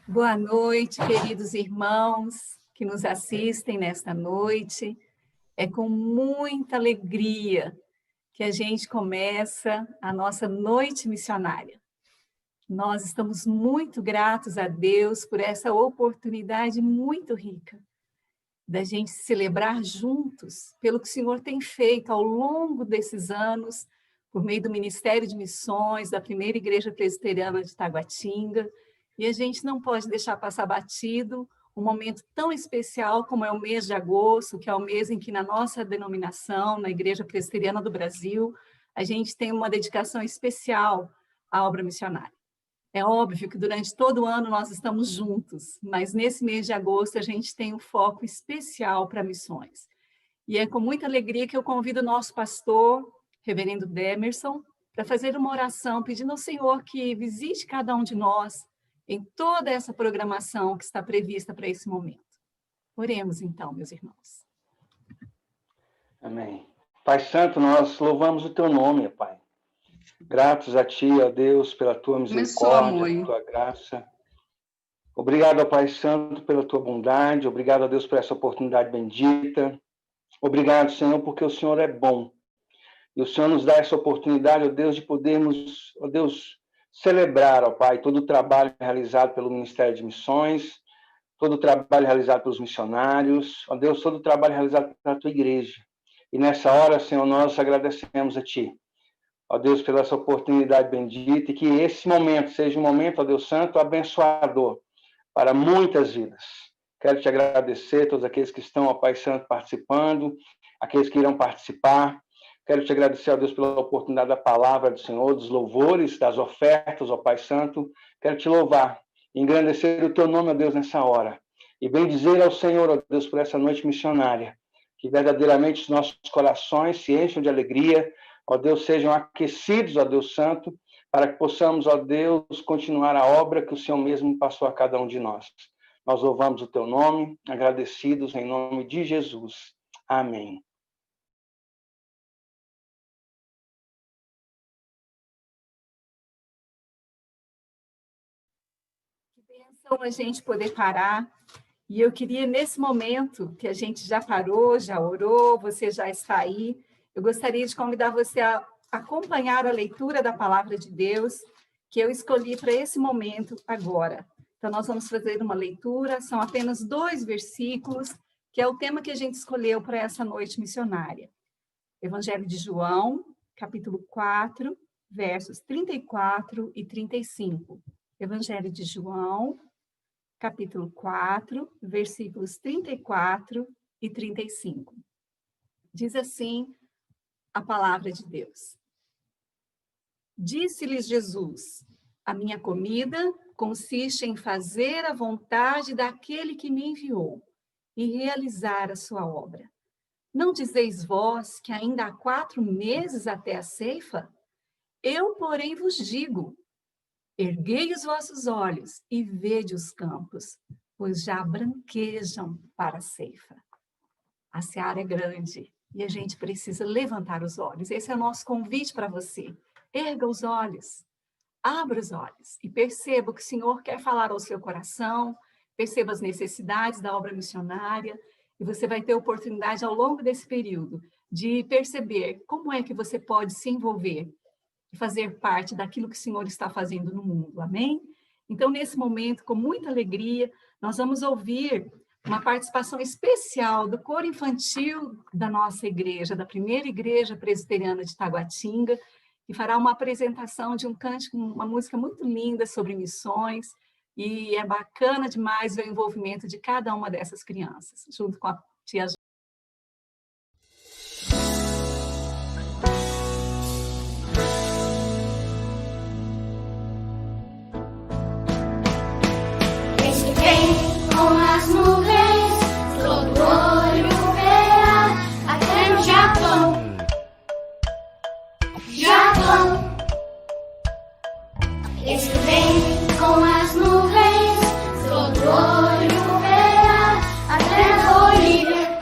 Boa noite, queridos irmãos que nos assistem nesta noite. É com muita alegria que a gente começa a nossa noite missionária. Nós estamos muito gratos a Deus por essa oportunidade muito rica da gente celebrar juntos pelo que o Senhor tem feito ao longo desses anos, por meio do Ministério de Missões, da Primeira Igreja Presbiteriana de Taguatinga. E a gente não pode deixar passar batido um momento tão especial como é o mês de agosto, que é o mês em que na nossa denominação, na Igreja Presbiteriana do Brasil, a gente tem uma dedicação especial à obra missionária. É óbvio que durante todo o ano nós estamos juntos, mas nesse mês de agosto a gente tem um foco especial para missões. E é com muita alegria que eu convido o nosso pastor, reverendo Demerson, para fazer uma oração pedindo ao Senhor que visite cada um de nós em toda essa programação que está prevista para esse momento. Oremos então, meus irmãos. Amém. Pai Santo, nós louvamos o teu nome, Pai. Gratos a ti, ó Deus, pela tua misericórdia, pela tua graça. Obrigado, ó Pai Santo, pela tua bondade. Obrigado, ó Deus, por essa oportunidade bendita. Obrigado, Senhor, porque o Senhor é bom. E o Senhor nos dá essa oportunidade, ó Deus, de podermos, ó Deus, celebrar, ó Pai, todo o trabalho realizado pelo Ministério de Missões, todo o trabalho realizado pelos missionários, ó Deus, todo o trabalho realizado pela tua igreja. E nessa hora, Senhor, nós agradecemos a ti. Ó Deus, pela essa oportunidade bendita, e que esse momento seja um momento, ó Deus Santo, abençoador para muitas vidas. Quero te agradecer, todos aqueles que estão, ó Pai Santo, participando, aqueles que irão participar. Quero te agradecer, ó Deus, pela oportunidade da palavra do Senhor, dos louvores, das ofertas, ó Pai Santo. Quero te louvar, engrandecer o teu nome, ó Deus, nessa hora. E bendizer ao Senhor, ó Deus, por essa noite missionária. Que verdadeiramente os nossos corações se encham de alegria, ó Deus, sejam aquecidos, ó Deus Santo, para que possamos, ó Deus, continuar a obra que o Senhor mesmo passou a cada um de nós. Nós louvamos o teu nome, agradecidos em nome de Jesus. Amém. Que bênção a gente poder parar. E eu queria, nesse momento, que a gente já parou, já orou, você já está aí, eu gostaria de convidar você a acompanhar a leitura da Palavra de Deus, que eu escolhi para esse momento agora. Então, nós vamos fazer uma leitura, são apenas 2 versículos, que é o tema que a gente escolheu para essa noite missionária. Evangelho de João, capítulo 4, versos 34 e 35. Evangelho de João, capítulo 4, versículos 34 e 35. Diz assim a palavra de Deus. Disse-lhes Jesus: a minha comida consiste em fazer a vontade daquele que me enviou e realizar a sua obra. Não dizeis vós que ainda há 4 meses até a ceifa? Eu, porém, vos digo: erguei os vossos olhos e vede os campos, pois já branquejam para a ceifa. A seara é grande e a gente precisa levantar os olhos. Esse é o nosso convite para você. Erga os olhos, abra os olhos e perceba o que o Senhor quer falar ao seu coração, perceba as necessidades da obra missionária e você vai ter oportunidade ao longo desse período de perceber como é que você pode se envolver e fazer parte daquilo que o Senhor está fazendo no mundo. Amém? Então, nesse momento, com muita alegria, nós vamos ouvir uma participação especial do coro infantil da nossa igreja, da Primeira Igreja Presbiteriana de Taguatinga, que fará uma apresentação de um cântico, uma música muito linda sobre missões, e é bacana demais ver o envolvimento de cada uma dessas crianças, junto com a tia Olho verá, a terra Bolívia.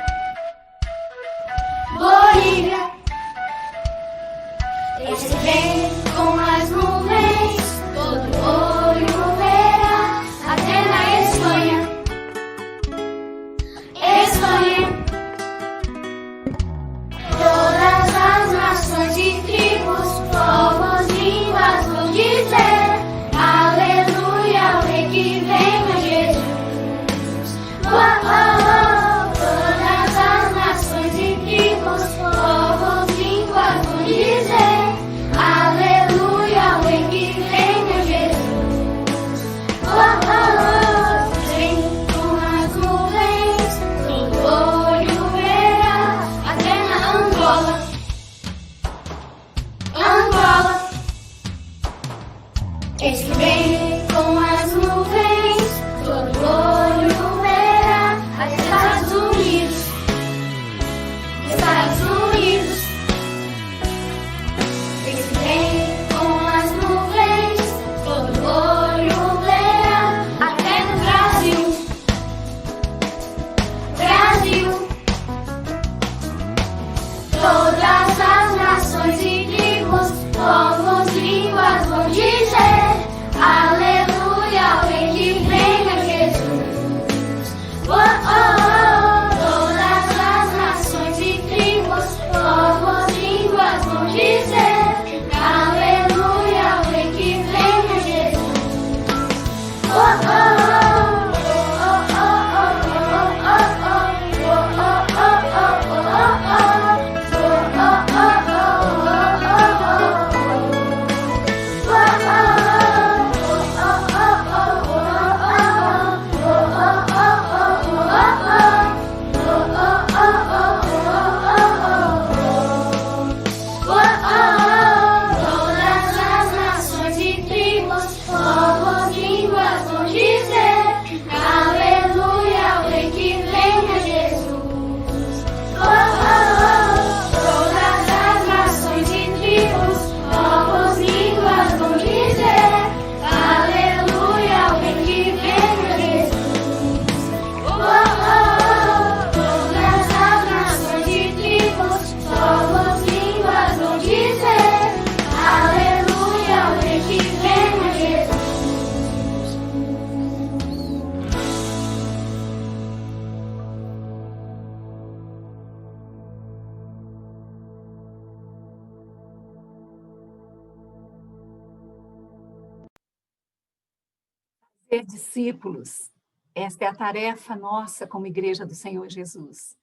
Ser discípulos, esta é a tarefa nossa como Igreja do Senhor Jesus.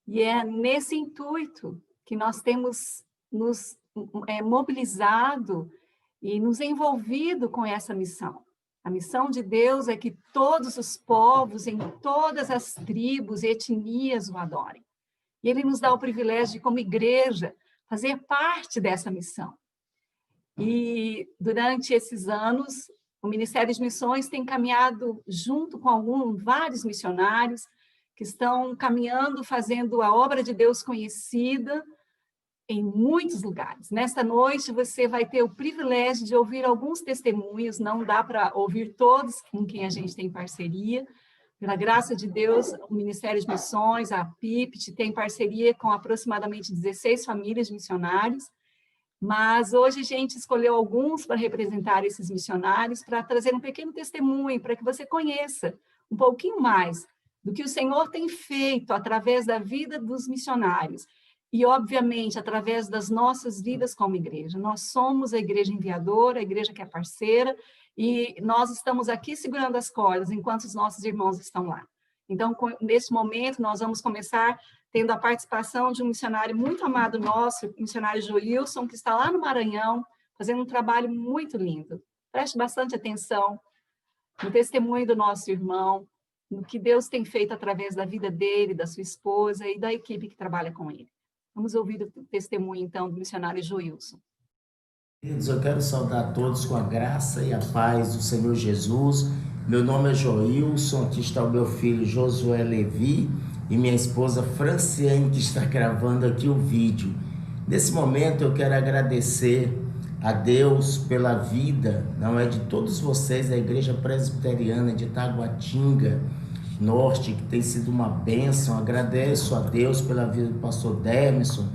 E é nesse intuito que nós temos nos mobilizado e nos envolvido com essa missão. A missão de Deus é que todos os povos, em todas as tribos e etnias o adorem. E Ele nos dá o privilégio de, como igreja, fazer parte dessa missão. E durante esses anos, o Ministério de Missões tem caminhado junto com vários missionários que estão caminhando, fazendo a obra de Deus conhecida em muitos lugares. Nesta noite, você vai ter o privilégio de ouvir alguns testemunhos, não dá para ouvir todos com quem a gente tem parceria. Pela graça de Deus, o Ministério de Missões, a PIPT, tem parceria com aproximadamente 16 famílias de missionários, mas hoje a gente escolheu alguns para representar esses missionários, para trazer um pequeno testemunho, para que você conheça um pouquinho mais do que o Senhor tem feito através da vida dos missionários e, obviamente, através das nossas vidas como igreja. Nós somos a igreja enviadora, a igreja que é parceira, e nós estamos aqui segurando as cordas enquanto os nossos irmãos estão lá. Então, nesse momento, nós vamos começar tendo a participação de um missionário muito amado nosso, o missionário Joilson, que está lá no Maranhão, fazendo um trabalho muito lindo. Preste bastante atenção no testemunho do nosso irmão, no que Deus tem feito através da vida dele, da sua esposa e da equipe que trabalha com ele. Vamos ouvir o testemunho, então, do missionário Joilson. Queridos, eu quero saudar a todos com a graça e a paz do Senhor Jesus. Meu nome é Joilson, aqui está o meu filho Josué Levi e minha esposa Franciane, que está gravando aqui o vídeo. Nesse momento eu quero agradecer a Deus pela vida, não é, de todos vocês da Igreja Presbiteriana de Taguatinga Norte, que tem sido uma bênção. Agradeço a Deus pela vida do pastor Dermisson,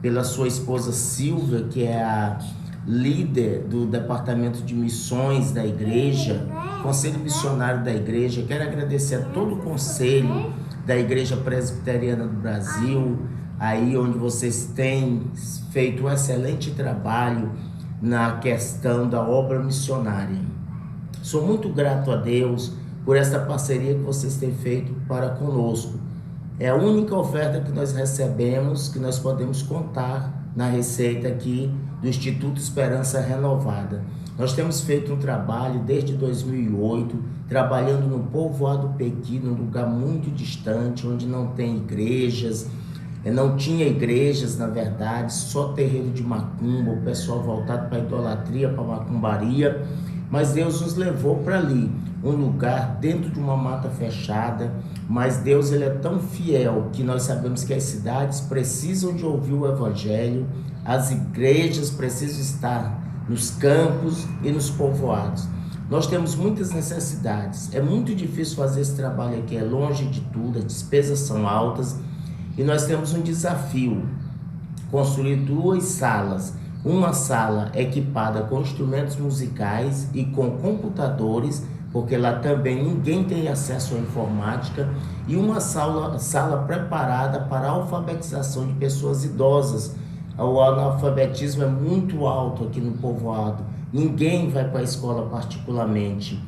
pela sua esposa Silvia, que é a líder do departamento de missões da igreja, conselho missionário da igreja. Quero agradecer a todo o conselho da Igreja Presbiteriana do Brasil, aí onde vocês têm feito um excelente trabalho na questão da obra missionária. Sou muito grato a Deus por essa parceria que vocês têm feito para conosco. É a única oferta que nós recebemos, que nós podemos contar na receita aqui do Instituto Esperança Renovada. Nós temos feito um trabalho desde 2008, trabalhando no povoado Pequi, num lugar muito distante, onde não tem igrejas, não tinha igrejas, na verdade, só terreiro de macumba, o pessoal voltado para a idolatria, para a macumbaria, mas Deus nos levou para ali, um lugar dentro de uma mata fechada, mas Deus, ele é tão fiel que nós sabemos que as cidades precisam de ouvir o Evangelho, as igrejas precisam estar nos campos e nos povoados. Nós temos muitas necessidades, é muito difícil fazer esse trabalho aqui, é longe de tudo, as despesas são altas e nós temos um desafio, construir 2 salas, uma sala equipada com instrumentos musicais e com computadores, porque lá também ninguém tem acesso à informática, e uma sala preparada para a alfabetização de pessoas idosas. O analfabetismo é muito alto aqui no povoado, ninguém vai para a escola particularmente,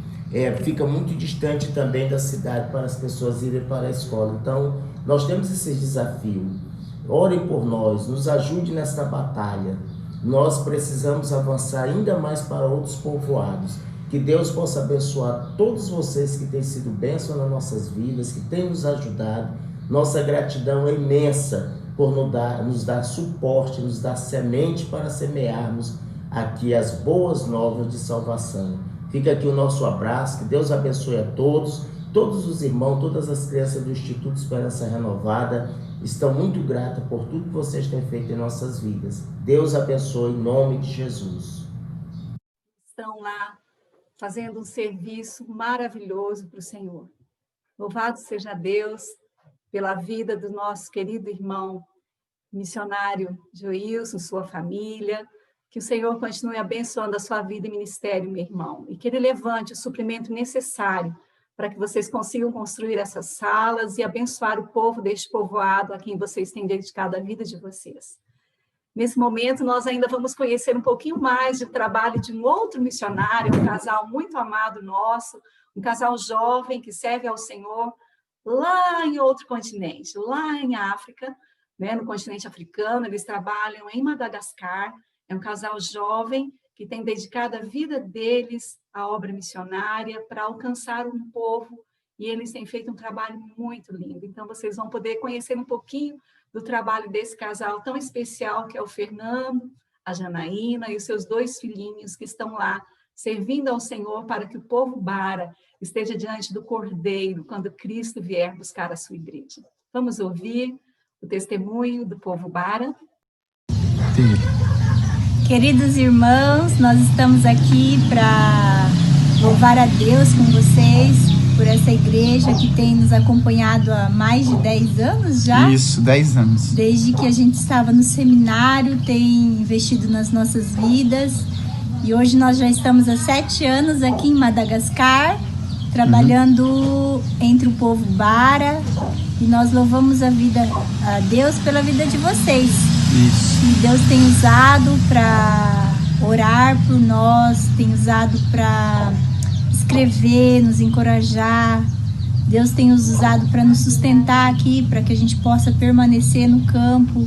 fica muito distante também da cidade para as pessoas irem para a escola. Então, nós temos esse desafio. Orem por nós, nos ajude nesta batalha. Nós precisamos avançar ainda mais para outros povoados. Que Deus possa abençoar todos vocês que têm sido bênção nas nossas vidas, que têm nos ajudado. Nossa gratidão é imensa por nos dar suporte, nos dar semente para semearmos aqui as boas novas de salvação. Fica aqui o nosso abraço, que Deus abençoe a todos, todos os irmãos, todas as crianças do Instituto Esperança Renovada estão muito gratas por tudo que vocês têm feito em nossas vidas. Deus abençoe em nome de Jesus. Estão lá fazendo um serviço maravilhoso para o Senhor. Louvado seja Deus pela vida do nosso querido irmão missionário Joilson, sua família, que o Senhor continue abençoando a sua vida e ministério, meu irmão, e que Ele levante o suprimento necessário para que vocês consigam construir essas salas e abençoar o povo deste povoado a quem vocês têm dedicado a vida de vocês. Nesse momento, nós ainda vamos conhecer um pouquinho mais do trabalho de um outro missionário, um casal muito amado nosso, um casal jovem que serve ao Senhor lá em outro continente, lá em África, né, no continente africano. Eles trabalham em Madagascar. É um casal jovem que tem dedicado a vida deles à obra missionária para alcançar um povo, e eles têm feito um trabalho muito lindo. Então, vocês vão poder conhecer um pouquinho do trabalho desse casal tão especial, que é o Fernando, a Janaína e os seus 2 filhinhos que estão lá servindo ao Senhor para que o povo bara esteja diante do Cordeiro quando Cristo vier buscar a sua igreja. Vamos ouvir o testemunho do povo bara. Queridos irmãos, nós estamos aqui para louvar a Deus com vocês por essa igreja que tem nos acompanhado há mais de 10 anos já. Isso, 10 anos. Desde que a gente estava no seminário, tem investido nas nossas vidas. E hoje nós já estamos há 7 anos aqui em Madagascar, trabalhando entre o povo bara. E nós louvamos a Deus pela vida de vocês. Isso. Que Deus tem usado para orar por nós, tem usado para escrever, nos encorajar. Deus tem nos usado para nos sustentar aqui, para que a gente possa permanecer no campo.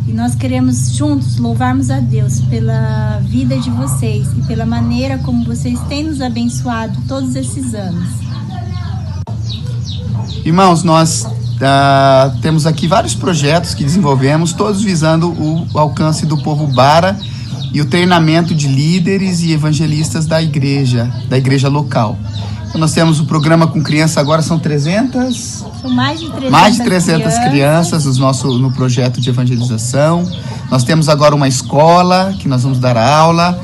E nós queremos juntos louvarmos a Deus pela vida de vocês e pela maneira como vocês têm nos abençoado todos esses anos. Irmãos, nós temos aqui vários projetos que desenvolvemos, todos visando o alcance do povo bara e o treinamento de líderes e evangelistas da igreja local. Então, nós temos o programa com criança, agora são 300? São mais de 300 crianças no projeto de evangelização. Nós temos agora uma escola que nós vamos dar aula.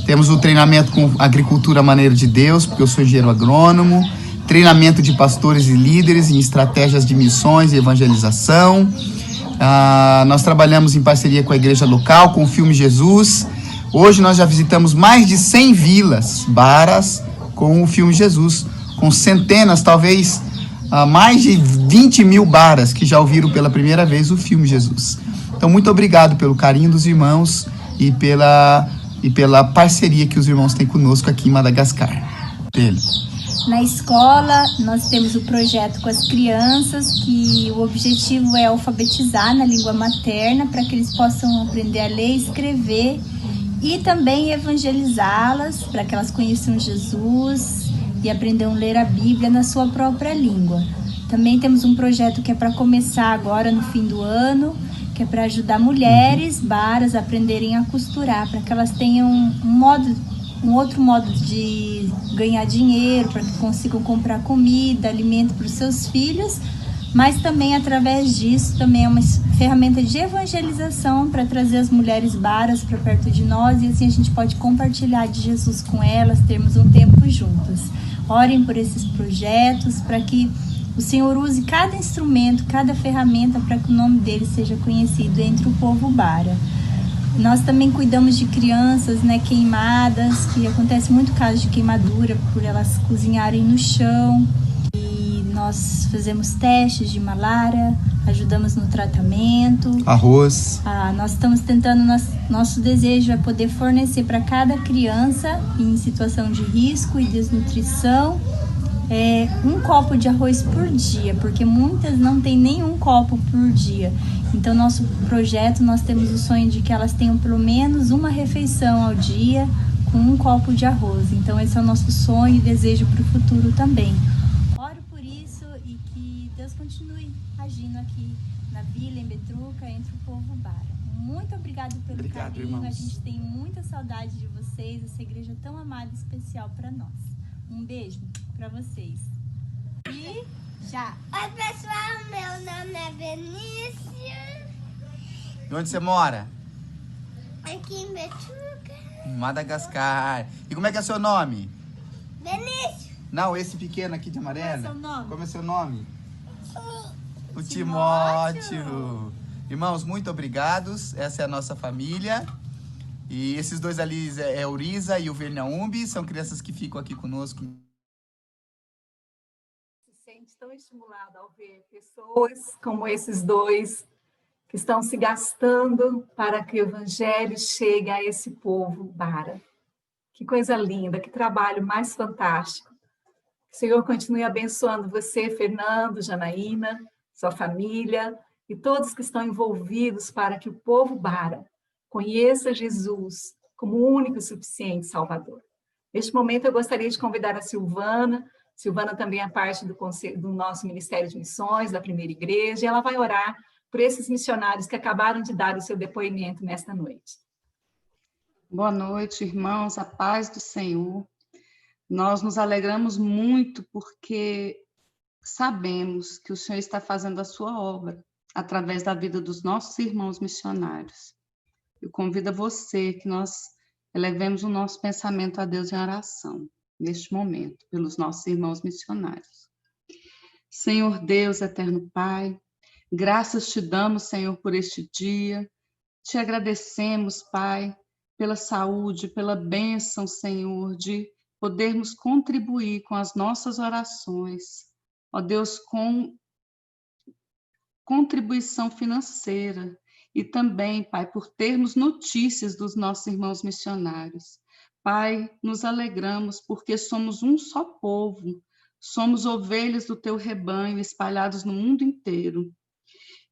Temos o treinamento com agricultura maneira de Deus, porque eu sou engenheiro agrônomo. Treinamento de pastores e líderes em estratégias de missões e evangelização. Nós trabalhamos em parceria com a igreja local, com o Filme Jesus. Hoje nós já visitamos mais de 100 vilas baras com o Filme Jesus, com centenas, talvez mais de 20 mil baras que já ouviram pela primeira vez o Filme Jesus. Então, muito obrigado pelo carinho dos irmãos e pela parceria que os irmãos têm conosco aqui em Madagascar. Na escola, nós temos o projeto com as crianças, que o objetivo é alfabetizar na língua materna, para que eles possam aprender a ler e escrever, e também evangelizá-las, para que elas conheçam Jesus e aprendam a ler a Bíblia na sua própria língua. Também temos um projeto que é para começar agora no fim do ano, que é para ajudar mulheres baras a aprenderem a costurar, para que elas tenham um outro modo de ganhar dinheiro, para que consigam comprar comida, alimento para os seus filhos, mas também através disso também é uma ferramenta de evangelização para trazer as mulheres baras para perto de nós, e assim a gente pode compartilhar de Jesus com elas, termos um tempo juntas. Orem por esses projetos, para que o Senhor use cada instrumento, cada ferramenta, para que o nome dele seja conhecido entre o povo bara. Nós também cuidamos de crianças, queimadas, que acontece muito caso de queimadura por elas cozinharem no chão. E nós fazemos testes de malária, ajudamos no tratamento. Arroz. Nós estamos tentando, nosso desejo é poder fornecer para cada criança em situação de risco e desnutrição, 1 copo de arroz por dia, porque muitas não têm nenhum copo por dia. Então, nosso projeto, nós temos o sonho de que elas tenham pelo menos uma refeição ao dia com 1 copo de arroz. Então, esse é o nosso sonho e desejo para o futuro também. Oro por isso e que Deus continue agindo aqui na vila, em Betruca, entre o povo bara. Muito obrigado pelo carinho, irmãos. A gente tem muita saudade de vocês, essa igreja tão amada e especial para nós. Um beijo para vocês. E já. Oi, pessoal, meu nome é Benício. E onde você mora? Aqui em Betruca. Em Madagascar. E como é que é seu nome? Benício. Não, esse pequeno aqui de amarelo. Qual é o seu nome? Como é seu nome? O Timóteo. Irmãos, muito obrigados. Essa é a nossa família. E esses 2 ali é o Risa e o Vernaumbi, são crianças que ficam aqui conosco. Se sente tão estimulado ao ver pessoas como esses 2 que estão se gastando para que o Evangelho chegue a esse povo bara. Que coisa linda, que trabalho mais fantástico. Que o Senhor continue abençoando você, Fernando, Janaína, sua família e todos que estão envolvidos para que o povo bara conheça Jesus como o único e suficiente Salvador. Neste momento, eu gostaria de convidar a Silvana. Silvana também é parte do nosso Ministério de Missões, da Primeira Igreja, e ela vai orar por esses missionários que acabaram de dar o seu depoimento nesta noite. Boa noite, irmãos, a paz do Senhor. Nós nos alegramos muito porque sabemos que o Senhor está fazendo a sua obra através da vida dos nossos irmãos missionários. Eu convido a você que nós elevemos o nosso pensamento a Deus em oração, neste momento, pelos nossos irmãos missionários. Senhor Deus, eterno Pai, graças te damos, Senhor, por este dia. Te agradecemos, Pai, pela saúde, pela bênção, Senhor, de podermos contribuir com as nossas orações. Ó Deus, com contribuição financeira. E também, Pai, por termos notícias dos nossos irmãos missionários. Pai, nos alegramos porque somos um só povo. Somos ovelhas do teu rebanho espalhados no mundo inteiro.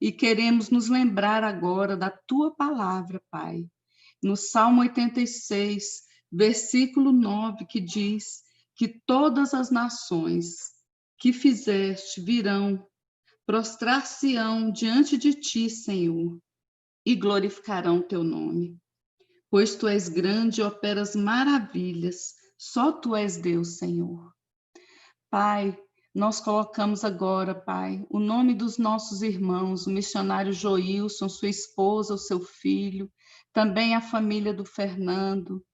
E queremos nos lembrar agora da tua palavra, Pai. No Salmo 86, versículo 9, que diz que todas as nações que fizeste virão, prostrar-se-ão diante de ti, Senhor, e glorificarão teu nome. Pois tu és grande e operas maravilhas, só tu és Deus, Senhor. Pai, nós colocamos agora, Pai, o nome dos nossos irmãos, o missionário Joilson, sua esposa, o seu filho, também a família do Fernando,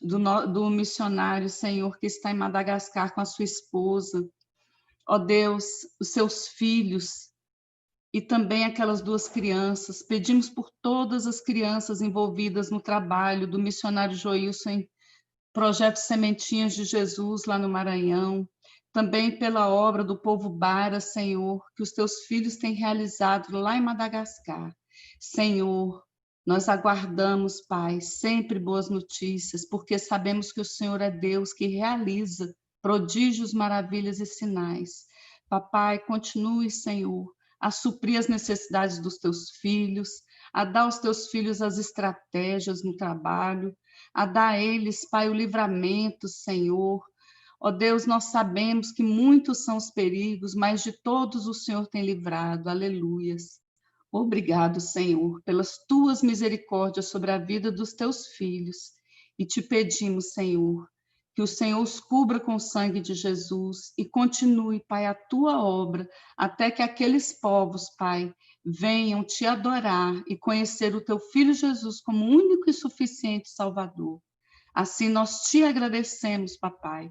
do missionário, Senhor, que está em Madagascar com a sua esposa. Ó Deus, os seus filhos e também aquelas duas crianças. Pedimos por todas as crianças envolvidas no trabalho do missionário Joilson em Projeto Sementinhas de Jesus, lá no Maranhão. Também pela obra do povo bara, Senhor, que os teus filhos têm realizado lá em Madagascar. Senhor, nós aguardamos, Pai, sempre boas notícias, porque sabemos que o Senhor é Deus que realiza prodígios, maravilhas e sinais. Papai, continue, Senhor, a suprir as necessidades dos teus filhos, a dar aos teus filhos as estratégias no trabalho, a dar a eles, Pai, o livramento, Senhor. Ó Deus, nós sabemos que muitos são os perigos, mas de todos o Senhor tem livrado. Aleluias. Obrigado, Senhor, pelas tuas misericórdias sobre a vida dos teus filhos. E te pedimos, Senhor, que o Senhor os cubra com o sangue de Jesus e continue, Pai, a tua obra, até que aqueles povos, Pai, venham te adorar e conhecer o teu Filho Jesus como único e suficiente Salvador. Assim nós te agradecemos, Papai,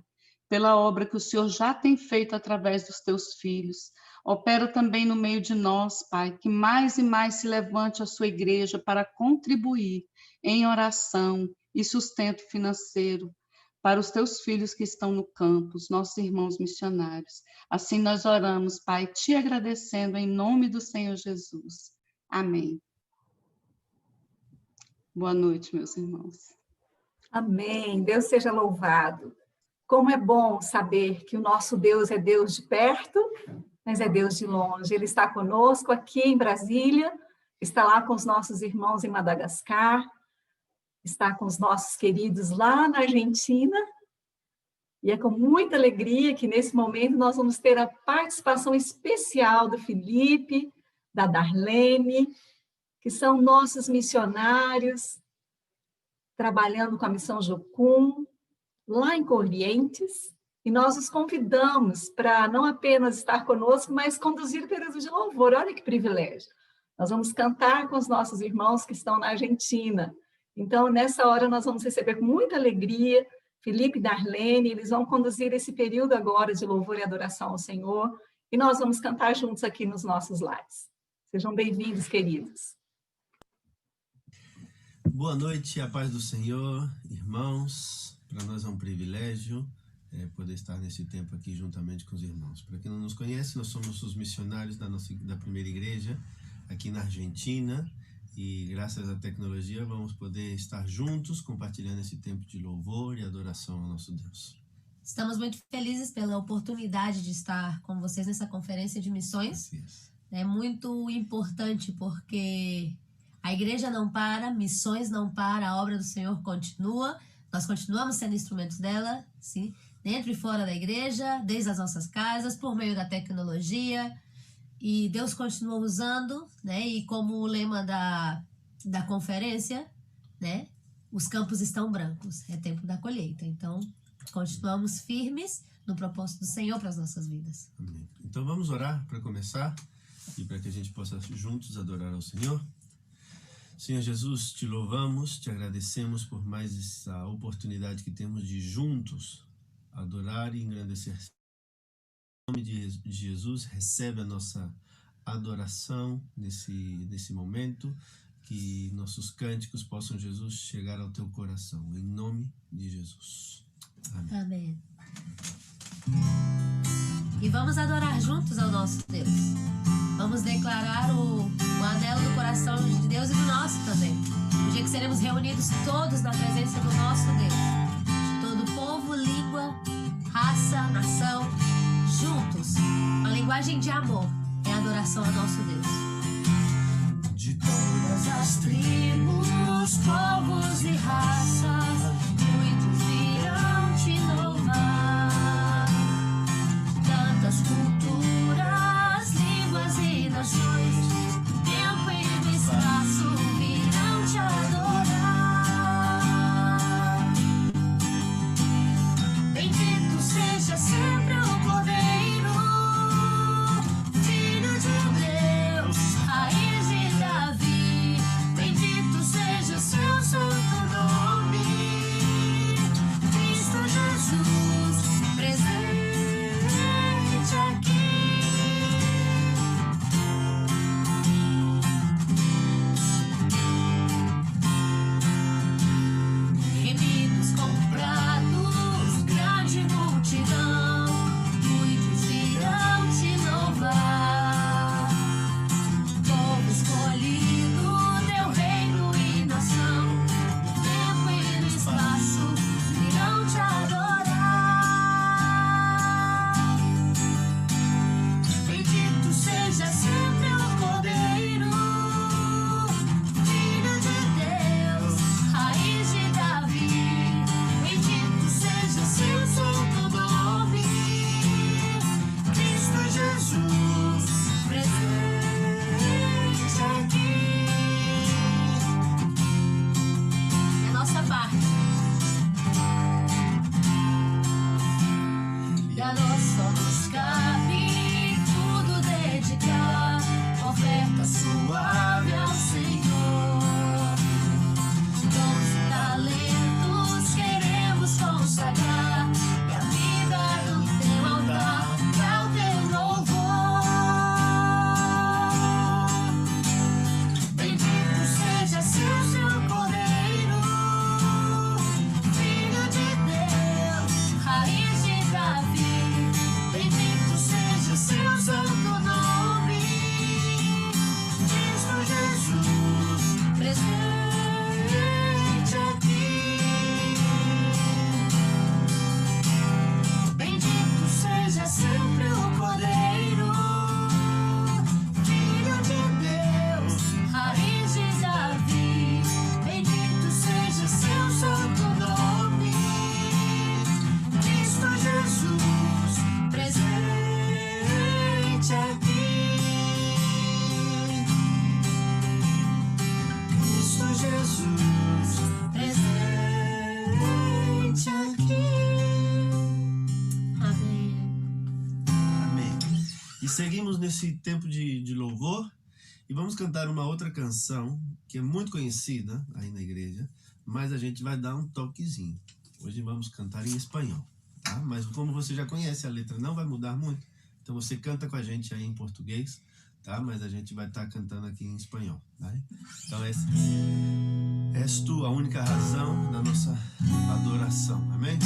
pela obra que o Senhor já tem feito através dos teus filhos. Opera também no meio de nós, Pai, que mais e mais se levante a sua igreja para contribuir em oração e sustento financeiro para os teus filhos que estão no campo, os nossos irmãos missionários. Assim nós oramos, Pai, te agradecendo em nome do Senhor Jesus. Amém. Boa noite, meus irmãos. Amém. Deus seja louvado. Como é bom saber que o nosso Deus é Deus de perto, mas é Deus de longe. Ele está conosco aqui em Brasília, está lá com os nossos irmãos em Madagascar, está com os nossos queridos lá na Argentina, e é com muita alegria que nesse momento nós vamos ter a participação especial do Felipe, da Darlene, que são nossos missionários, trabalhando com a Missão Jocum, lá em Corrientes, e nós os convidamos para não apenas estar conosco, mas conduzir o período de louvor. Olha que privilégio! Nós vamos cantar com os nossos irmãos que estão na Argentina. Então, nessa hora, nós vamos receber com muita alegria Felipe e Darlene, eles vão conduzir esse período agora de louvor e adoração ao Senhor, e nós vamos cantar juntos aqui nos nossos lares. Sejam bem-vindos, queridos. Boa noite, a paz do Senhor, irmãos. Para nós é um privilégio poder estar nesse tempo aqui juntamente com os irmãos. Para quem não nos conhece, nós somos os missionários da Primeira Igreja, aqui na Argentina, e graças à tecnologia vamos poder estar juntos compartilhando esse tempo de louvor e adoração ao nosso Deus. Estamos muito felizes pela oportunidade de estar com vocês nessa conferência de missões. É muito importante porque a igreja não para, missões não para, a obra do Senhor continua. Nós continuamos sendo instrumentos dela, sim, dentro e fora da igreja, desde as nossas casas, por meio da tecnologia. E Deus continua usando, né? E como o lema da conferência, né? Os campos estão brancos, é tempo da colheita. Então, continuamos firmes no propósito do Senhor para as nossas vidas. Amém. Então vamos orar para começar e para que a gente possa juntos adorar ao Senhor. Senhor Jesus, te louvamos, te agradecemos por mais essa oportunidade que temos de juntos adorar e engrandecer. Em nome de Jesus, recebe a nossa adoração nesse momento, que nossos cânticos possam, Jesus, chegar ao teu coração. Em nome de Jesus. Amém. Amém. E vamos adorar juntos ao nosso Deus. Vamos declarar o anelo do coração de Deus e do nosso também. O dia que seremos reunidos todos na presença do nosso Deus. De todo povo, língua, raça, nação, juntos. Uma linguagem de amor é a adoração ao nosso Deus. De todas as tribos, povos e raças, muitos virão te louvar. Tantas culturas, línguas e nações, tempo e espaço virão te adorar. Bendito seja sempre o Cordeiro, Filho de Deus, raiz de Davi. Bendito seja o seu santo nome, Cristo Jesus, presente aqui. Remidos comprados, grande multidão, muitos irão te louvar. Povo escolhido, teu reino e nação, tempo e espaço irão te adorar. Bendito seja sempre o Cordeiro, Filho de Deus, raiz de Davi. Bendito seja seu santo nome, Cristo Jesus, presente aqui. É a nossa parte. E a nós só nos cabe tudo dedicar, oferta suave ao Senhor. Dons e talentos queremos consagrar, e a vida no teu altar é o teu louvor. Bendito seja seu Cordeiro, Filho de Deus, raiz de Davi. Bendito seja seu santo nome, Cristo Jesus, presente aqui. Bendito seja sempre o Cordeiro, Filho de Deus, raiz de Davi. Bendito seja seu santo nome, Cristo Jesus, presente aqui. Cristo Jesus, presente aqui. Amém. Amém. E seguimos nesse tempo de louvor e vamos cantar uma outra canção que é muito conhecida aí na igreja, mas a gente vai dar um toquezinho. Hoje vamos cantar em espanhol, tá? Mas como você já conhece, a letra não vai mudar muito, então você canta com a gente aí em português, tá? Mas a gente vai estar cantando aqui em espanhol, tá? Então és tu a única razão da nossa adoração, amém?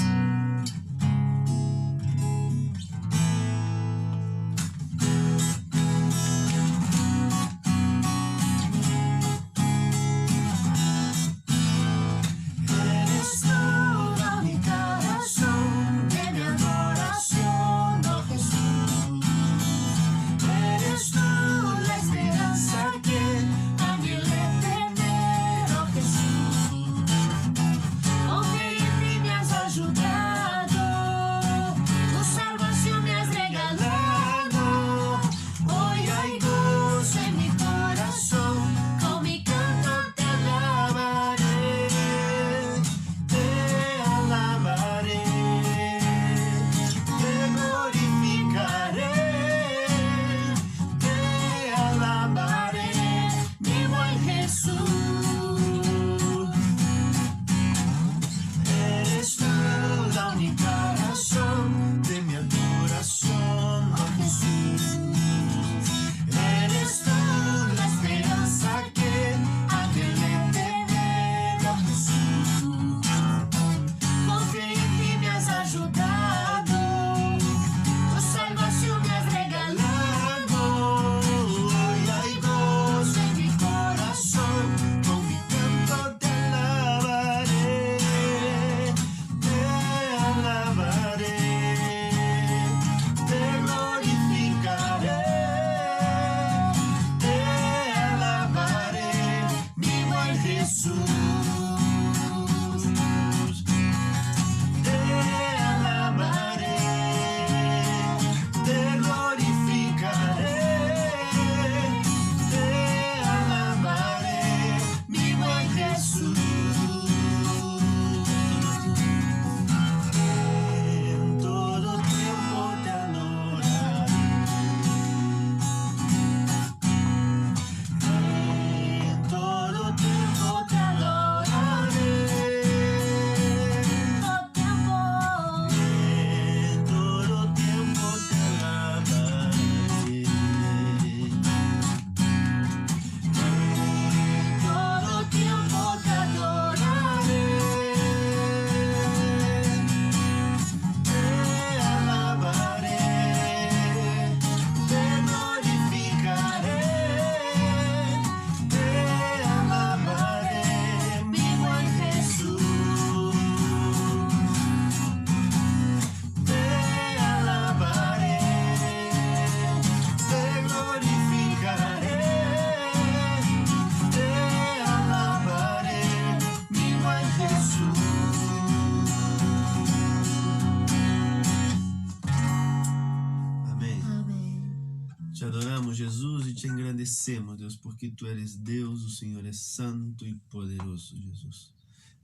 Jesus, e te engrandecemos, Deus, porque Tu eres Deus, o Senhor é santo e poderoso, Jesus.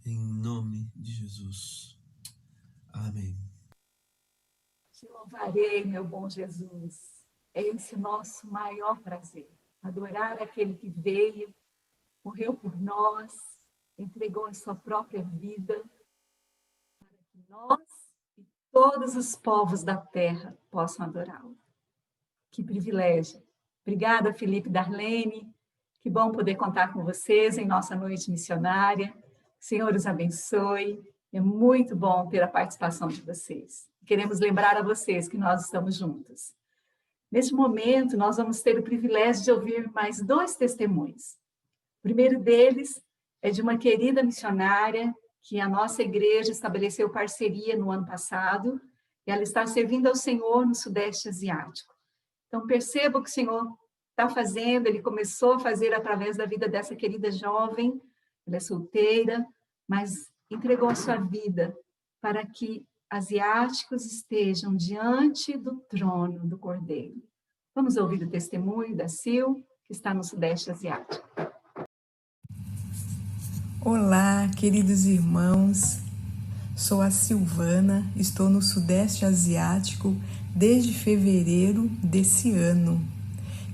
Em nome de Jesus. Amém. Te louvarei, meu bom Jesus. É esse o nosso maior prazer. Adorar aquele que veio, morreu por nós, entregou a sua própria vida para que nós e todos os povos da terra possam adorá-lo. Que privilégio. Obrigada, Felipe e Darlene. Que bom poder contar com vocês em nossa noite missionária. O Senhor os abençoe. É muito bom ter a participação de vocês. Queremos lembrar a vocês que nós estamos juntos. Neste momento, nós vamos ter o privilégio de ouvir mais 2 testemunhos. O primeiro deles é de uma querida missionária que a nossa igreja estabeleceu parceria no ano passado, e ela está servindo ao Senhor no Sudeste Asiático. Então, perceba o que o Senhor está fazendo, Ele começou a fazer através da vida dessa querida jovem, ela é solteira, mas entregou a sua vida para que asiáticos estejam diante do trono do Cordeiro. Vamos ouvir o testemunho da Sil, que está no Sudeste Asiático. Olá, queridos irmãos. Sou a Silvana, estou no Sudeste Asiático desde fevereiro desse ano.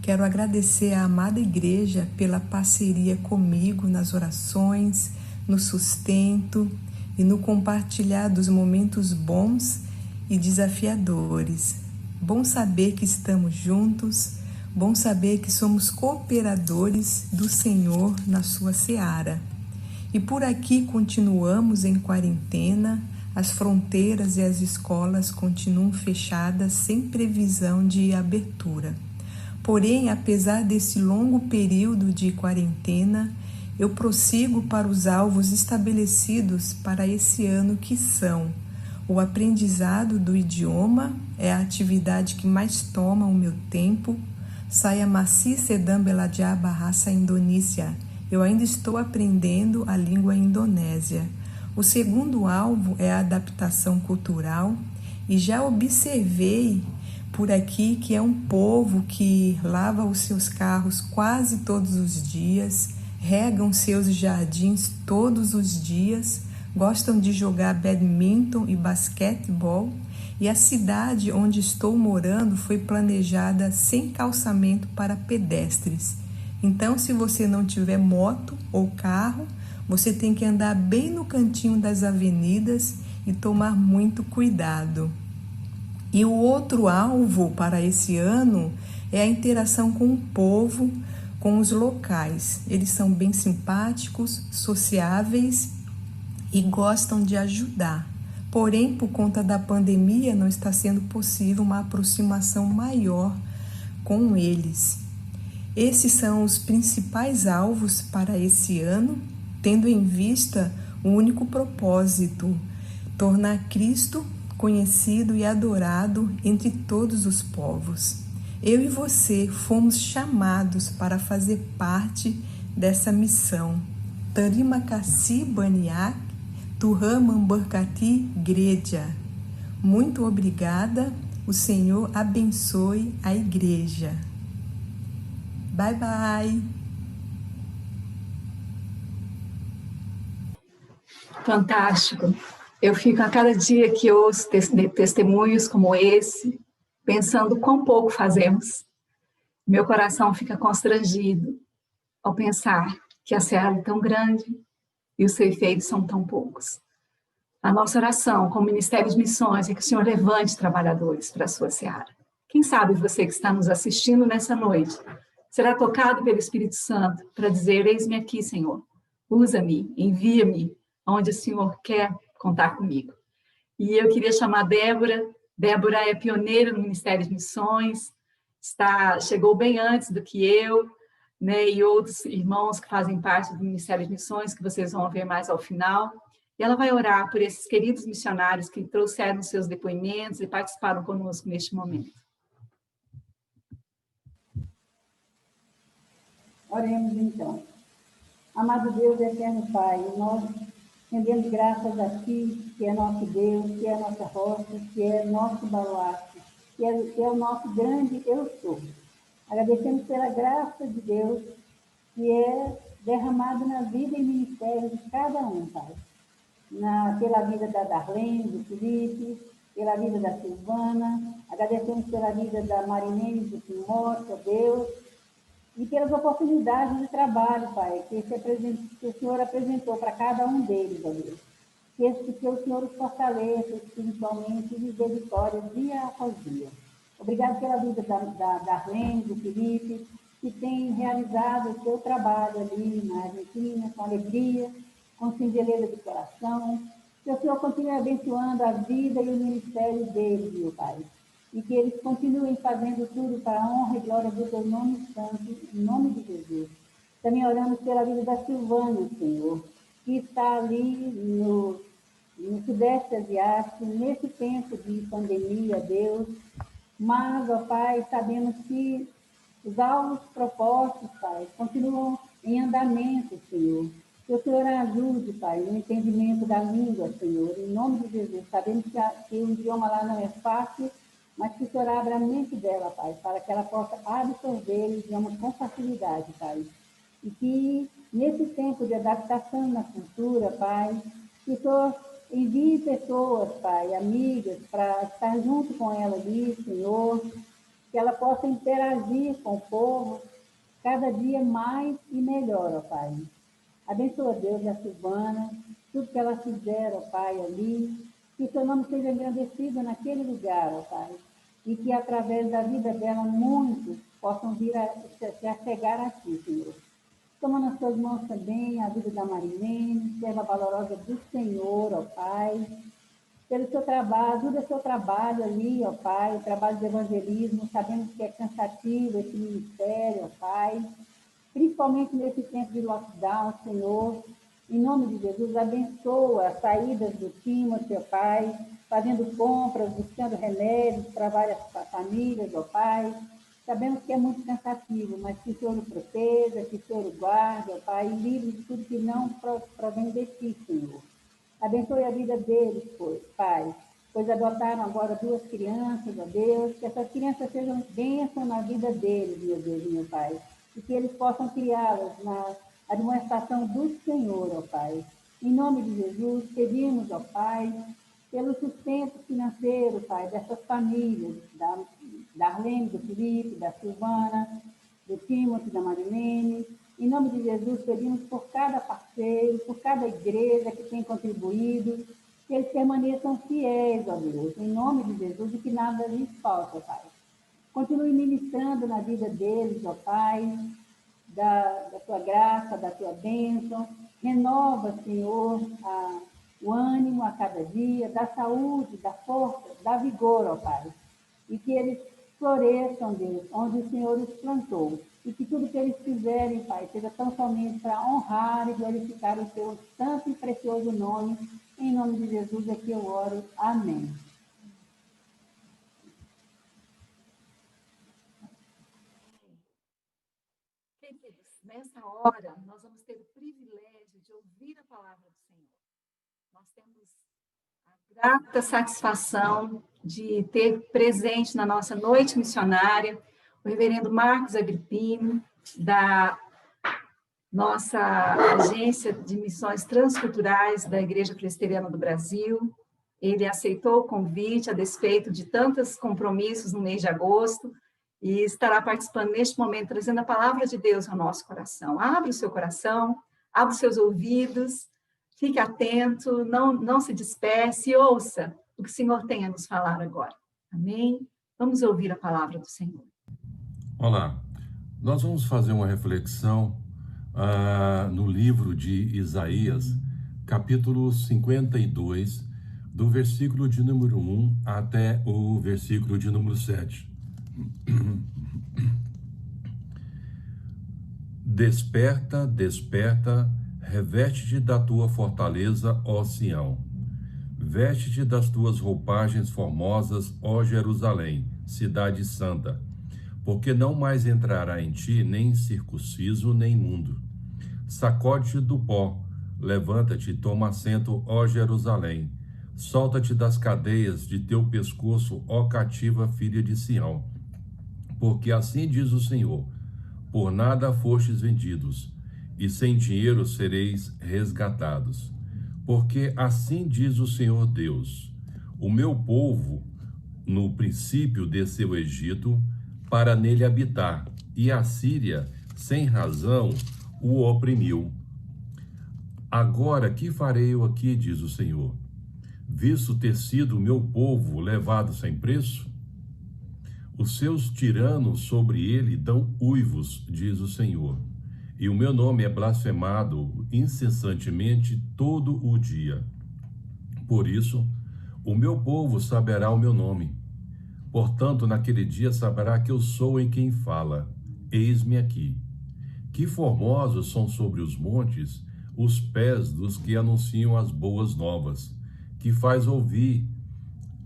Quero agradecer à amada igreja pela parceria comigo nas orações, no sustento e no compartilhar dos momentos bons e desafiadores. Bom saber que estamos juntos, bom saber que somos cooperadores do Senhor na sua seara. E por aqui continuamos em quarentena, as fronteiras e as escolas continuam fechadas sem previsão de abertura. Porém, apesar desse longo período de quarentena, eu prossigo para os alvos estabelecidos para esse ano, que são: o aprendizado do idioma, é a atividade que mais toma o meu tempo. Saya masih sedang belajar bahasa Indonesia. Eu ainda estou aprendendo a língua indonésia. O segundo alvo é a adaptação cultural, e já observei por aqui que é um povo que lava os seus carros quase todos os dias, regam seus jardins todos os dias, gostam de jogar badminton e basquetebol, e a cidade onde estou morando foi planejada sem calçamento para pedestres. Então, se você não tiver moto ou carro, você tem que andar bem no cantinho das avenidas e tomar muito cuidado. E o outro alvo para esse ano é a interação com o povo, com os locais. Eles são bem simpáticos, sociáveis e gostam de ajudar. Porém, por conta da pandemia, não está sendo possível uma aproximação maior com eles. Esses são os principais alvos para esse ano, tendo em vista o único propósito: tornar Cristo conhecido e adorado entre todos os povos. Eu e você fomos chamados para fazer parte dessa missão. Terima kasih banyak, Tuhan memberkati gereja. Muito obrigada, o Senhor abençoe a igreja. Bye, bye. Fantástico. Eu fico a cada dia que ouço testemunhos como esse, pensando quão pouco fazemos. Meu coração fica constrangido ao pensar que a seara é tão grande e os ceifeiros são tão poucos. A nossa oração como Ministério de Missões é que o Senhor levante trabalhadores para a sua seara. Quem sabe você que está nos assistindo nessa noite será tocado pelo Espírito Santo para dizer: eis-me aqui, Senhor, usa-me, envia-me onde o Senhor quer contar comigo. E eu queria chamar a Débora. Débora é pioneira no Ministério de Missões, chegou bem antes do que eu, né, e outros irmãos que fazem parte do Ministério de Missões, que vocês vão ver mais ao final. E ela vai orar por esses queridos missionários que trouxeram seus depoimentos e participaram conosco neste momento. Oremos então. Amado Deus, eterno Pai, nós rendemos graças a Ti, que é nosso Deus, que é nossa rocha, que é nosso baluarte, que é o nosso grande eu sou. Agradecemos pela graça de Deus que é derramada na vida e ministério de cada um, Pai. Pela vida da Darlene, do Felipe, pela vida da Silvana, agradecemos pela vida da Marilene, do Timóteo, a Deus, e pelas oportunidades de trabalho, Pai, que o Senhor apresentou para cada um deles, ó Deus. Que o Senhor os fortaleça espiritualmente e lhes dê vitória dia após dia. Obrigado pela vida da Darlene, do Felipe, que tem realizado o seu trabalho ali na Argentina, com alegria, com singeleza de coração. Que o Senhor continue abençoando a vida e o ministério deles, meu Pai. E que eles continuem fazendo tudo para a honra e glória do teu nome santo, em nome de Jesus. Também oramos pela vida da Silvana, Senhor, que está ali no Sudeste Asiático, nesse tempo de pandemia, Deus. Mas, ó Pai, sabemos que os alvos propostos, Pai, continuam em andamento, Senhor. Que o Senhor ajude, Pai, no entendimento da língua, Senhor, em nome de Jesus. Sabemos que o idioma lá não é fácil, mas que o Senhor abra a mente dela, Pai, para que ela possa absorver o idioma com facilidade, Pai. E que, nesse tempo de adaptação na cultura, Pai, que o Senhor envie pessoas, Pai, amigas, para estar junto com ela ali, Senhor, que ela possa interagir com o povo cada dia mais e melhor, ó Pai. Abençoa, Deus, a Silvana, tudo que ela fizer, ó Pai, ali, que o seu nome seja engrandecido naquele lugar, ó Pai, e que através da vida dela muitos possam vir a se achegar a Ti, Senhor. Toma nas tuas mãos também a vida da Marilene, serva valorosa do Senhor, ó Pai, pelo seu trabalho, ajuda o seu trabalho ali, ó Pai, o trabalho de evangelismo, sabemos que é cansativo esse ministério, ó Pai, principalmente nesse tempo de lockdown, Senhor, em nome de Jesus, abençoa as saídas do Timóteo, ó Pai, fazendo compras, buscando remédios para várias famílias, ó Pai. Sabemos que é muito cansativo, mas que o Senhor o proteja, que o Senhor o guarde, ó Pai, e livre de tudo que não provém de Ti, Senhor. Abençoe a vida deles, Pai, pois adotaram agora 2 crianças, ó Deus, que essas crianças sejam bênção na vida deles, meu Deus e meu Pai, e que eles possam criá-las na admoestação do Senhor, ó Pai. Em nome de Jesus, pedimos, ó Pai, pelo sustento financeiro, Pai, dessas famílias, da Arlene, do Felipe, da Silvana, do Timóteo, da Marilene. Em nome de Jesus, pedimos por cada parceiro, por cada igreja que tem contribuído, que eles permaneçam fiéis, ó Deus, em nome de Jesus, e que nada lhes falta, Pai. Continue ministrando na vida deles, ó Pai, da Tua graça, da Tua bênção. Renova, Senhor, o ânimo a cada dia, da saúde, da força, da vigor, ó Pai. E que eles floresçam, Deus, onde o Senhor os plantou. E que tudo que eles fizerem, Pai, seja tão somente para honrar e glorificar o Teu santo e precioso nome. Em nome de Jesus é que eu oro. Amém. Queridos, nessa hora, nós vamos ter o privilégio de ouvir a palavra do Senhor. Nós temos a grata satisfação de ter presente na nossa noite missionária o reverendo Marcos Agripino, da nossa agência de missões transculturais da Igreja Presbiteriana do Brasil. Ele aceitou o convite a despeito de tantos compromissos no mês de agosto e estará participando neste momento, trazendo a palavra de Deus ao nosso coração. Abra o seu coração, abra os seus ouvidos, fique atento, não se disperse e ouça o que o Senhor tem a nos falar agora. Amém? Vamos ouvir a palavra do Senhor. Olá, nós vamos fazer uma reflexão no livro de Isaías, capítulo 52, do versículo de número 1 até o versículo de número 7. Desperta, desperta, reveste-te da tua fortaleza, ó Sião. Veste-te das tuas roupagens formosas, ó Jerusalém, cidade santa. Porque não mais entrará em ti nem circunciso, nem imundo. Sacode-te do pó, levanta-te e toma assento, ó Jerusalém. Solta-te das cadeias de teu pescoço, ó cativa filha de Sião. Porque assim diz o Senhor, por nada fostes vendidos, e sem dinheiro sereis resgatados. Porque assim diz o Senhor Deus, o meu povo, no princípio desceu o Egito, para nele habitar, e a Síria, sem razão, o oprimiu. Agora, que farei eu aqui, diz o Senhor, visto ter sido o meu povo levado sem preço? Os seus tiranos sobre ele dão uivos, diz o Senhor, e o meu nome é blasfemado incessantemente todo o dia. Por isso, o meu povo saberá o meu nome. Portanto, naquele dia saberá que eu sou em quem fala. Eis-me aqui. Que formosos são sobre os montes os pés dos que anunciam as boas novas, que faz ouvir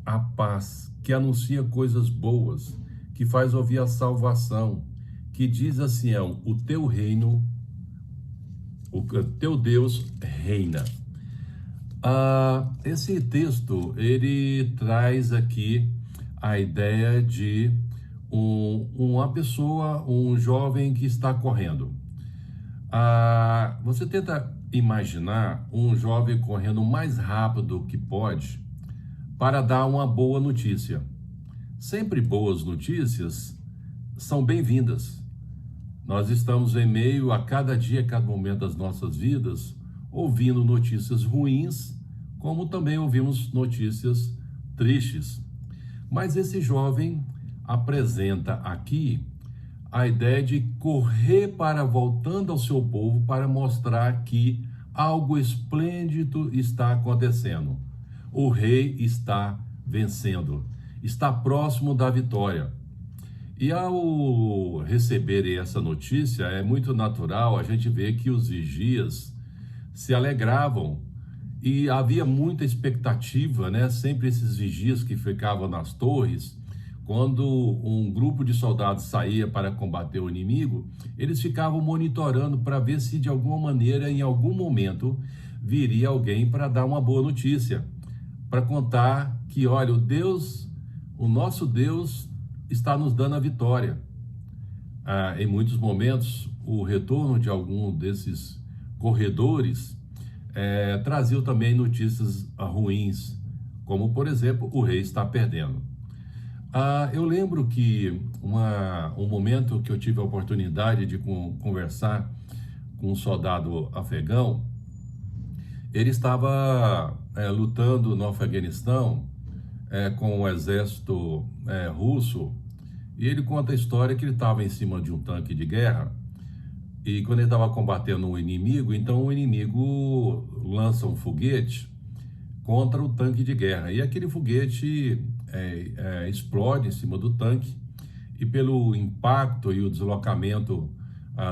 a paz, que anuncia coisas boas, que faz ouvir a salvação, que diz a Sião, o teu reino, o teu Deus reina. Esse texto, ele traz aqui a ideia de uma pessoa, um jovem que está correndo. Você tenta imaginar um jovem correndo o mais rápido que pode para dar uma boa notícia. Sempre boas notícias são bem-vindas. Nós estamos em meio a cada dia, a cada momento das nossas vidas, ouvindo notícias ruins, como também ouvimos notícias tristes. Mas esse jovem apresenta aqui a ideia de correr para voltando ao seu povo para mostrar que algo esplêndido está acontecendo. O rei está vencendo, está próximo da vitória. E ao receber essa notícia, é muito natural a gente ver que os vigias se alegravam e havia muita expectativa, né? Sempre esses vigias que ficavam nas torres, quando um grupo de soldados saía para combater o inimigo, eles ficavam monitorando para ver se de alguma maneira, em algum momento, viria alguém para dar uma boa notícia, para contar que, olha, o nosso Deus está nos dando a vitória. Em muitos momentos, o retorno de algum desses corredores trazia também notícias ruins, como, por exemplo, o rei está perdendo. Eu lembro que um momento que eu tive a oportunidade de conversar com um soldado afegão, ele estava lutando no Afeganistão com o exército russo, e ele conta a história que ele estava em cima de um tanque de guerra, e quando ele estava combatendo um inimigo, então o inimigo lança um foguete contra o tanque de guerra, e aquele foguete explode em cima do tanque, e pelo impacto e o deslocamento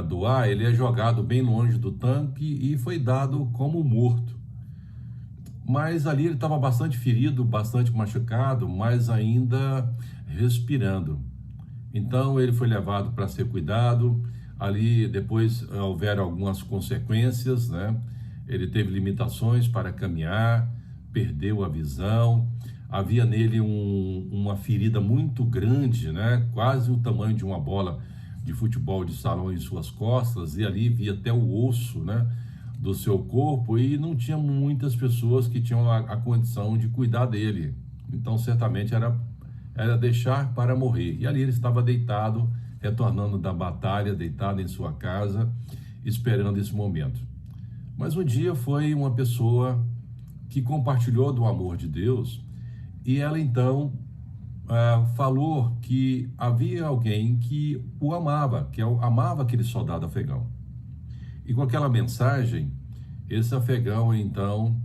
do ar, ele é jogado bem longe do tanque e foi dado como morto. Mas ali ele estava bastante ferido, bastante machucado, mas ainda respirando. Então ele foi levado para ser cuidado. Ali depois houveram algumas consequências, né? Ele teve limitações para caminhar, perdeu a visão, havia nele uma ferida muito grande, né? Quase o tamanho de uma bola de futebol de salão em suas costas, e ali via até o osso, né, do seu corpo, e não tinha muitas pessoas que tinham a condição de cuidar dele. Então certamente era deixar para morrer. E ali ele estava deitado, retornando da batalha, deitado em sua casa, esperando esse momento. Mas um dia foi uma pessoa que compartilhou do amor de Deus, e ela então falou que havia alguém que o amava, que amava aquele soldado afegão. E com aquela mensagem, esse afegão então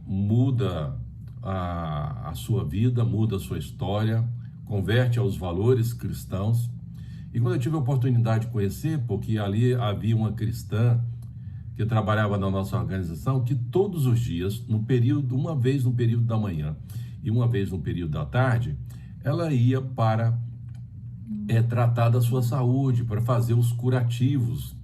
muda a sua vida, muda a sua história, converte aos valores cristãos. E quando eu tive a oportunidade de conhecer, porque ali havia uma cristã que trabalhava na nossa organização, que todos os dias, uma vez no período da manhã e uma vez no período da tarde, ela ia para tratar da sua saúde, para fazer os curativos.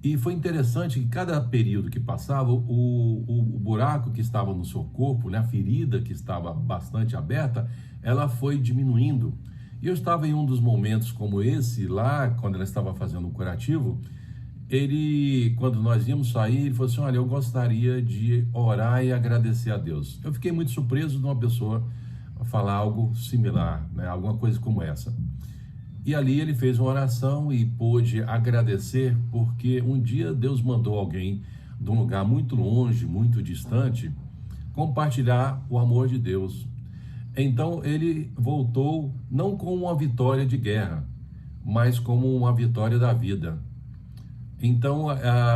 E foi interessante que cada período que passava, o buraco que estava no seu corpo, né, a ferida que estava bastante aberta, ela foi diminuindo. E eu estava em um dos momentos como esse, lá, quando ela estava fazendo o curativo, quando nós íamos sair, ele falou assim, olha, eu gostaria de orar e agradecer a Deus. Eu fiquei muito surpreso de uma pessoa falar algo similar, né? Alguma coisa como essa. E ali ele fez uma oração e pôde agradecer, porque um dia Deus mandou alguém de um lugar muito longe, muito distante, compartilhar o amor de Deus. Então ele voltou não como uma vitória de guerra, mas como uma vitória da vida. Então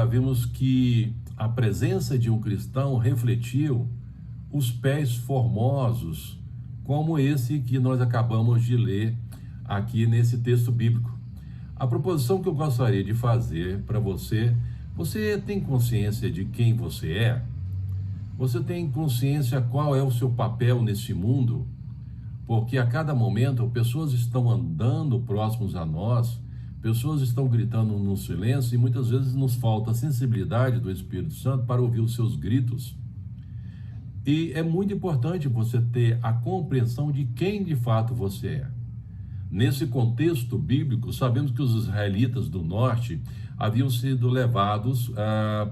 vimos que a presença de um cristão refletiu os pés formosos, como esse que nós acabamos de ler aqui nesse texto bíblico. A proposição que eu gostaria de fazer para você tem consciência de quem você é? Você tem consciência qual é o seu papel nesse mundo? Porque a cada momento pessoas estão andando próximos a nós, pessoas estão gritando no silêncio e muitas vezes nos falta a sensibilidade do Espírito Santo para ouvir os seus gritos. E é muito importante você ter a compreensão de quem de fato você é. Nesse contexto bíblico, sabemos que os israelitas do norte haviam sido levados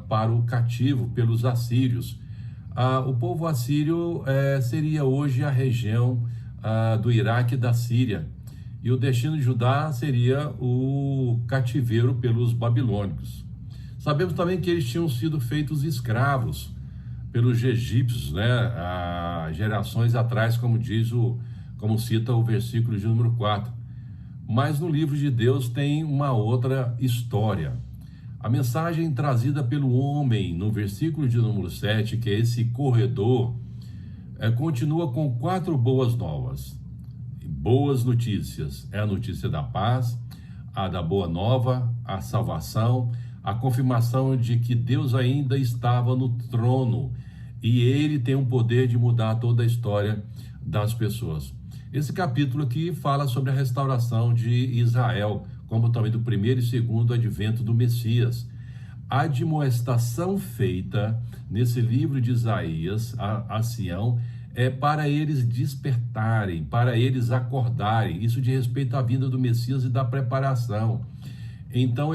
para o cativo pelos assírios. O povo assírio seria hoje a região do Iraque e da Síria. E o destino de Judá seria o cativeiro pelos babilônicos. Sabemos também que eles tinham sido feitos escravos pelos egípcios, né? Gerações atrás, como cita o versículo de número 4. Mas no livro de Deus tem uma outra história. A mensagem trazida pelo homem no versículo de número 7, que é esse corredor, continua com 4 boas novas. Boas notícias. É a notícia da paz, a da boa nova, a salvação, a confirmação de que Deus ainda estava no trono e ele tem o poder de mudar toda a história das pessoas. Esse capítulo aqui fala sobre a restauração de Israel, como também do primeiro e segundo advento do Messias. A admoestação feita nesse livro de Isaías a Sião é para eles despertarem, para eles acordarem. Isso de respeito à vinda do Messias e da preparação. Então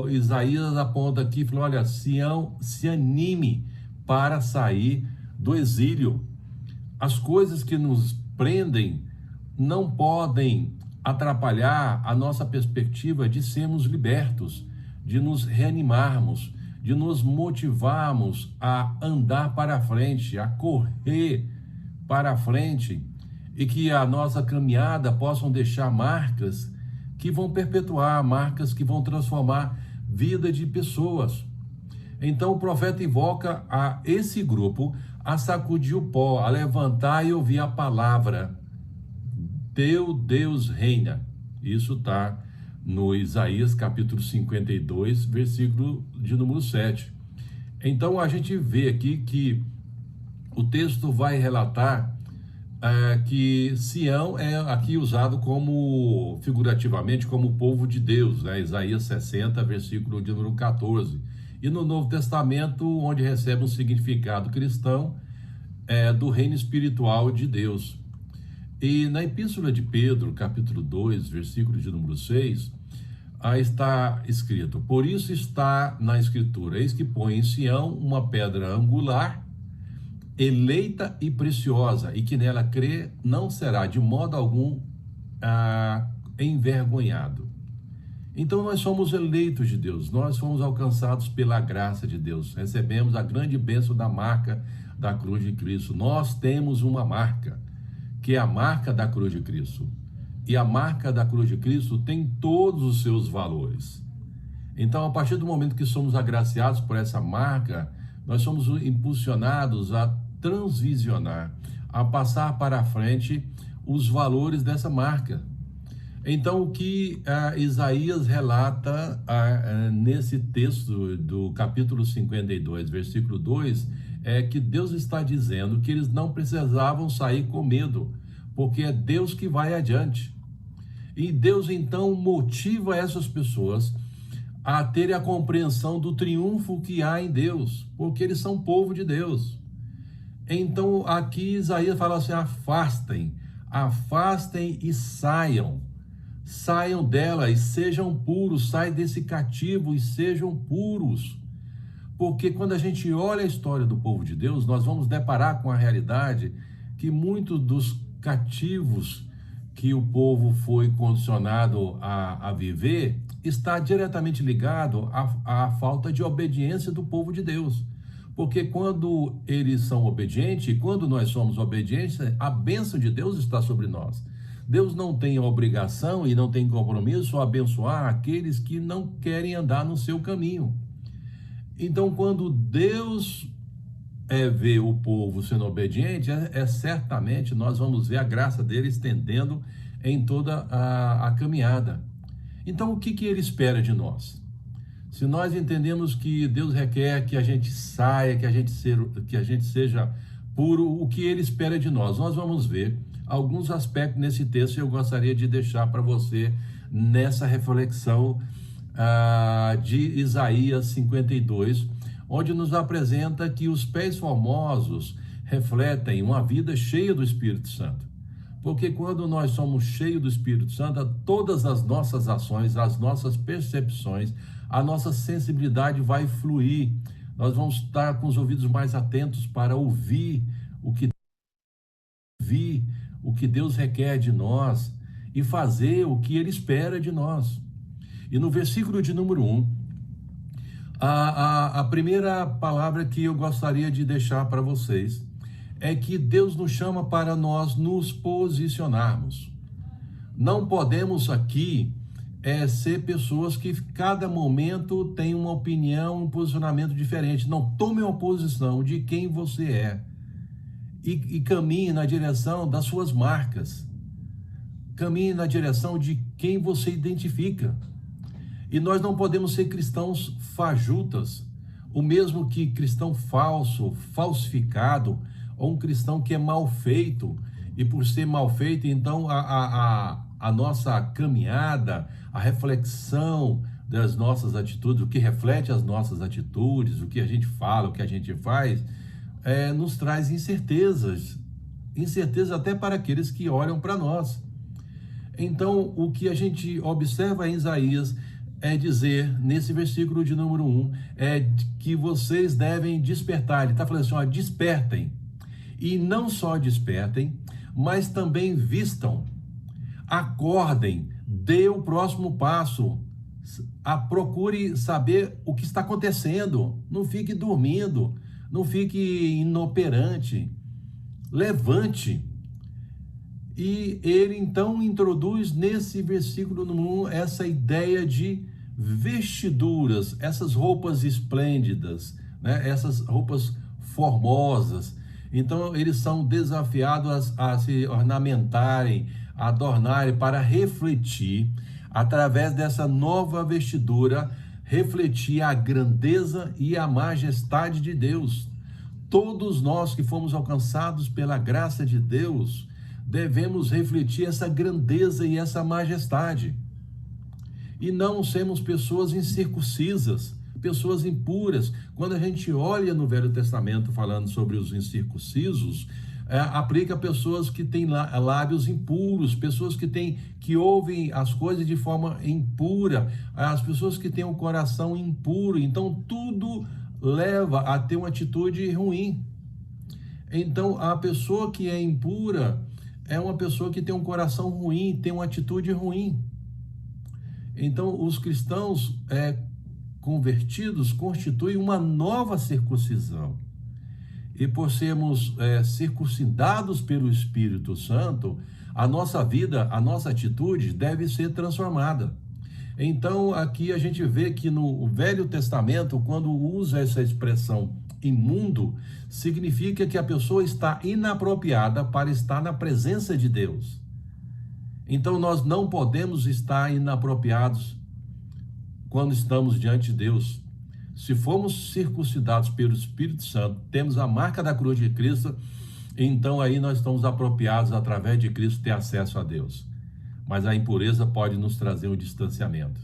Isaías aponta aqui e fala, olha, Sião, se anime para sair do exílio. As coisas que nos prendem não podem atrapalhar a nossa perspectiva de sermos libertos, de nos reanimarmos, de nos motivarmos a andar para frente, a correr para frente, e que a nossa caminhada possam deixar marcas que vão perpetuar, marcas que vão transformar vida de pessoas. Então o profeta invoca a esse grupo a sacudir o pó, a levantar e ouvir a palavra. Teu Deus reina. Isso está no Isaías capítulo 52, versículo de número 7. Então a gente vê aqui que o texto vai relatar que Sião é aqui usado como, figurativamente, como o povo de Deus, né? Isaías 60, versículo de número 14. E no Novo Testamento, onde recebe um significado cristão do reino espiritual de Deus. E na Epístola de Pedro, capítulo 2, versículo de número 6, está escrito, por isso está na Escritura, eis que põe em Sião uma pedra angular, eleita e preciosa, e que nela crê não será de modo algum envergonhado. Então nós somos eleitos de Deus, nós fomos alcançados pela graça de Deus, recebemos a grande bênção da marca da cruz de Cristo. Nós temos uma marca, que é a marca da cruz de Cristo. E a marca da cruz de Cristo tem todos os seus valores. Então, a partir do momento que somos agraciados por essa marca, nós somos impulsionados a transvisionar, a passar para a frente os valores dessa marca. Então, o que Isaías relata nesse texto do capítulo 52, versículo 2, é que Deus está dizendo que eles não precisavam sair com medo, porque é Deus que vai adiante. E Deus, então, motiva essas pessoas a terem a compreensão do triunfo que há em Deus, porque eles são povo de Deus. Então, aqui Isaías fala assim, afastem afastem e saiam. Saiam dela e sejam puros, saiam desse cativo e sejam puros. Porque quando a gente olha a história do povo de Deus, nós vamos deparar com a realidade que muitos dos cativos que o povo foi condicionado a viver está diretamente ligado à falta de obediência do povo de Deus. Porque quando eles são obedientes, e quando nós somos obedientes, a bênção de Deus está sobre nós. Deus não tem a obrigação e não tem compromisso a abençoar aqueles que não querem andar no seu caminho. Então, quando Deus vê o povo sendo obediente, certamente nós vamos ver a graça dele estendendo em toda a caminhada. Então, o que ele espera de nós? Se nós entendemos que Deus requer que a gente saia, que a gente seja puro, o que ele espera de nós? Nós vamos ver alguns aspectos nesse texto e eu gostaria de deixar para você nessa reflexão de Isaías 52, onde nos apresenta que os pés formosos refletem uma vida cheia do Espírito Santo. Porque quando nós somos cheios do Espírito Santo, todas as nossas ações, as nossas percepções, a nossa sensibilidade vai fluir. Nós vamos estar com os ouvidos mais atentos para ouvir o que Deus requer de nós e fazer o que Ele espera de nós. E no versículo de número 1, a primeira palavra que eu gostaria de deixar para vocês é que Deus nos chama para nós nos posicionarmos. Não podemos aqui ser pessoas que cada momento tem uma opinião, um posicionamento diferente. Não, tome uma posição de quem você é e caminhe na direção das suas marcas. Caminhe na direção de quem você identifica. E nós não podemos ser cristãos fajutas, o mesmo que cristão falso, falsificado, ou um cristão que é mal feito, e por ser mal feito, então a nossa caminhada, a reflexão das nossas atitudes, o que reflete as nossas atitudes, o que a gente fala, o que a gente faz, nos traz incertezas até para aqueles que olham para nós. Então, o que a gente observa em Isaías é dizer, nesse versículo de número 1, que vocês devem despertar. Ele está falando assim, despertem. E não só despertem, mas também vistam. Acordem, dê o próximo passo. Procure saber o que está acontecendo. Não fique dormindo, não fique inoperante. Levante. E ele então introduz nesse versículo número 1 essa ideia de vestiduras, essas roupas esplêndidas, né? Essas roupas formosas. Então eles são desafiados a se ornamentarem, a adornarem para refletir, através dessa nova vestidura, refletir a grandeza e a majestade de Deus. Todos nós que fomos alcançados pela graça de Deus, devemos refletir essa grandeza e essa majestade. E não sermos pessoas incircuncisas, pessoas impuras. Quando a gente olha no Velho Testamento falando sobre os incircuncisos, aplica pessoas que têm lábios impuros, pessoas que ouvem as coisas de forma impura, as pessoas que têm um coração impuro. Então, tudo leva a ter uma atitude ruim. Então, a pessoa que é impura é uma pessoa que tem um coração ruim, tem uma atitude ruim. Então, os cristãos convertidos constituem uma nova circuncisão. E por sermos circuncidados pelo Espírito Santo, a nossa vida, a nossa atitude deve ser transformada. Então, aqui a gente vê que no Velho Testamento, quando usa essa expressão imundo, significa que a pessoa está inapropriada para estar na presença de Deus. Então, nós não podemos estar inapropriados quando estamos diante de Deus. Se formos circuncidados pelo Espírito Santo, temos a marca da cruz de Cristo, então aí nós estamos apropriados através de Cristo ter acesso a Deus. Mas a impureza pode nos trazer um distanciamento.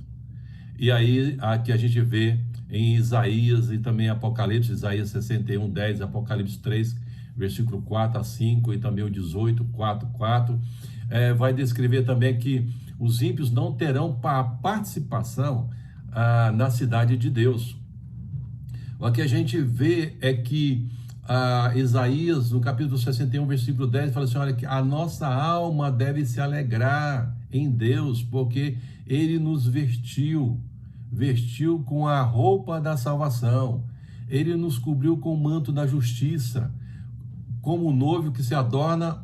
E aí aqui a gente vê em Isaías e também Apocalipse, Isaías 61:10, Apocalipse 3, versículo 4 a 5, e também o 18, 4, 4, vai descrever também que os ímpios não terão participação na cidade de Deus. O que a gente vê é que Isaías, no capítulo 61, versículo 10, fala assim, olha, que a nossa alma deve se alegrar em Deus, porque Ele nos vestiu com a roupa da salvação, Ele nos cobriu com o manto da justiça, como o noivo que se adorna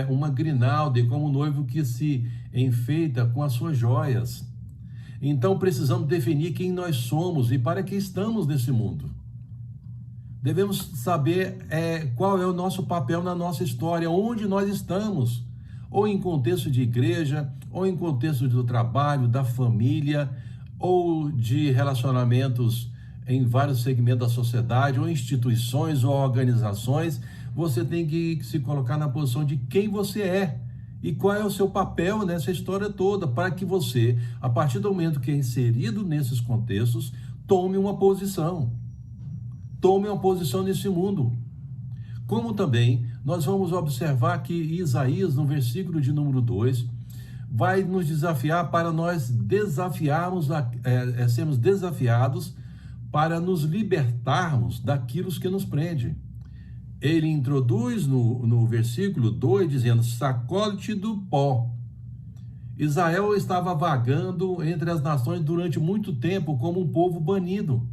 uma grinalda, e como o noivo que se enfeita com as suas joias. Então precisamos definir quem nós somos e para que estamos nesse mundo. Devemos saber qual é o nosso papel na nossa história, onde nós estamos, ou em contexto de igreja, ou em contexto do trabalho, da família, ou de relacionamentos em vários segmentos da sociedade, ou instituições, ou organizações. Você tem que se colocar na posição de quem você é e qual é o seu papel nessa história toda, para que você, a partir do momento que é inserido nesses contextos, tome uma posição nesse mundo. Como também nós vamos observar que Isaías, no versículo de número 2, vai nos desafiar para nós sermos desafiados para nos libertarmos daquilo que nos prende. Ele introduz no versículo 2, dizendo, sacode-te do pó. Israel estava vagando entre as nações durante muito tempo como um povo banido.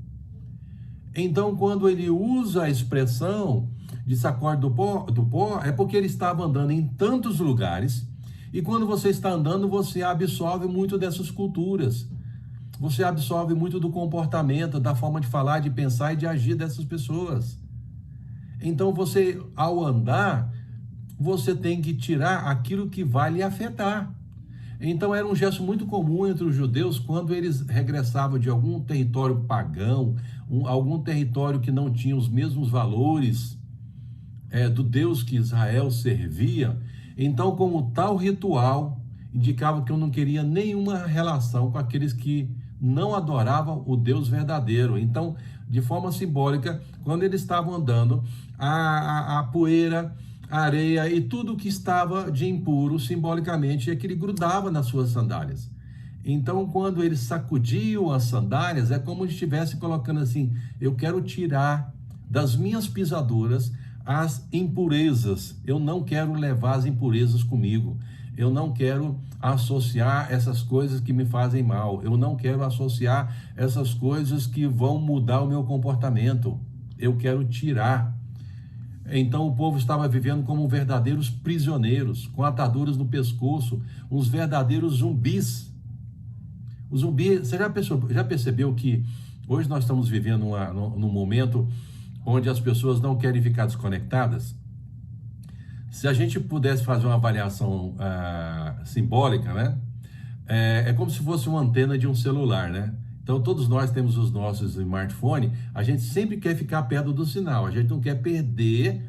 Então, quando ele usa a expressão de sacode do pó, é porque ele estava andando em tantos lugares, e quando você está andando, você absorve muito dessas culturas, você absorve muito do comportamento, da forma de falar, de pensar e de agir dessas pessoas. Então, você, ao andar, você tem que tirar aquilo que vai lhe afetar. Então, era um gesto muito comum entre os judeus quando eles regressavam de algum território pagão, algum território que não tinha os mesmos valores do Deus que Israel servia. Então, como tal ritual, indicava que eu não queria nenhuma relação com aqueles que não adoravam o Deus verdadeiro. Então, de forma simbólica, quando eles estavam andando, a poeira, a areia e tudo que estava de impuro, simbolicamente, é que ele grudava nas suas sandálias. Então, quando eles sacudiam as sandálias, é como se estivesse colocando assim, eu quero tirar das minhas pisaduras as impurezas, eu não quero levar as impurezas comigo, eu não quero associar essas coisas que me fazem mal, eu não quero associar essas coisas que vão mudar o meu comportamento, eu quero tirar. Então o povo estava vivendo como verdadeiros prisioneiros, com ataduras no pescoço, uns verdadeiros zumbis. O zumbi, você já percebeu que hoje nós estamos vivendo num momento onde as pessoas não querem ficar desconectadas? Se a gente pudesse fazer uma avaliação simbólica, né? É como se fosse uma antena de um celular, né? Então, todos nós temos os nossos smartphones, a gente sempre quer ficar perto do sinal, a gente não quer perder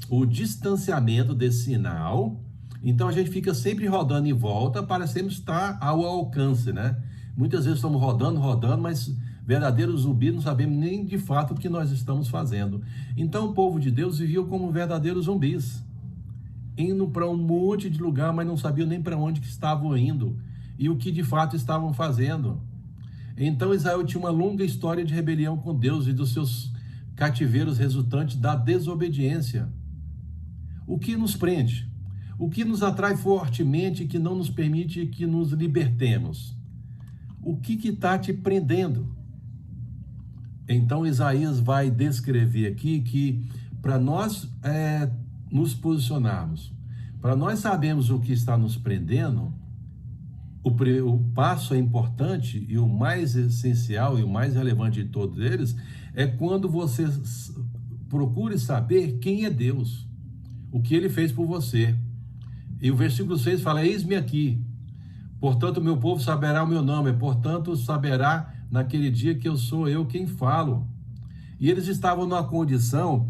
o distanciamento desse sinal, então a gente fica sempre rodando em volta para sempre estar ao alcance, né? Muitas vezes estamos rodando, mas verdadeiros zumbis não sabemos nem de fato o que nós estamos fazendo. Então, o povo de Deus vivia como verdadeiros zumbis, indo para um monte de lugar, mas não sabiam nem para onde que estavam indo e o que de fato estavam fazendo. Então Israel tinha uma longa história de rebelião com Deus e dos seus cativeiros resultantes da desobediência. O que nos prende? O que nos atrai fortemente e que não nos permite que nos libertemos? O que está te prendendo? Então Isaías vai descrever aqui que para nós nos posicionarmos, para nós sabermos o que está nos prendendo, o passo é importante e o mais essencial e o mais relevante de todos eles é quando você procure saber quem é Deus, o que Ele fez por você. E o versículo 6 fala, eis-me aqui, portanto meu povo saberá o meu nome, portanto saberá naquele dia que eu sou eu quem falo. E eles estavam numa condição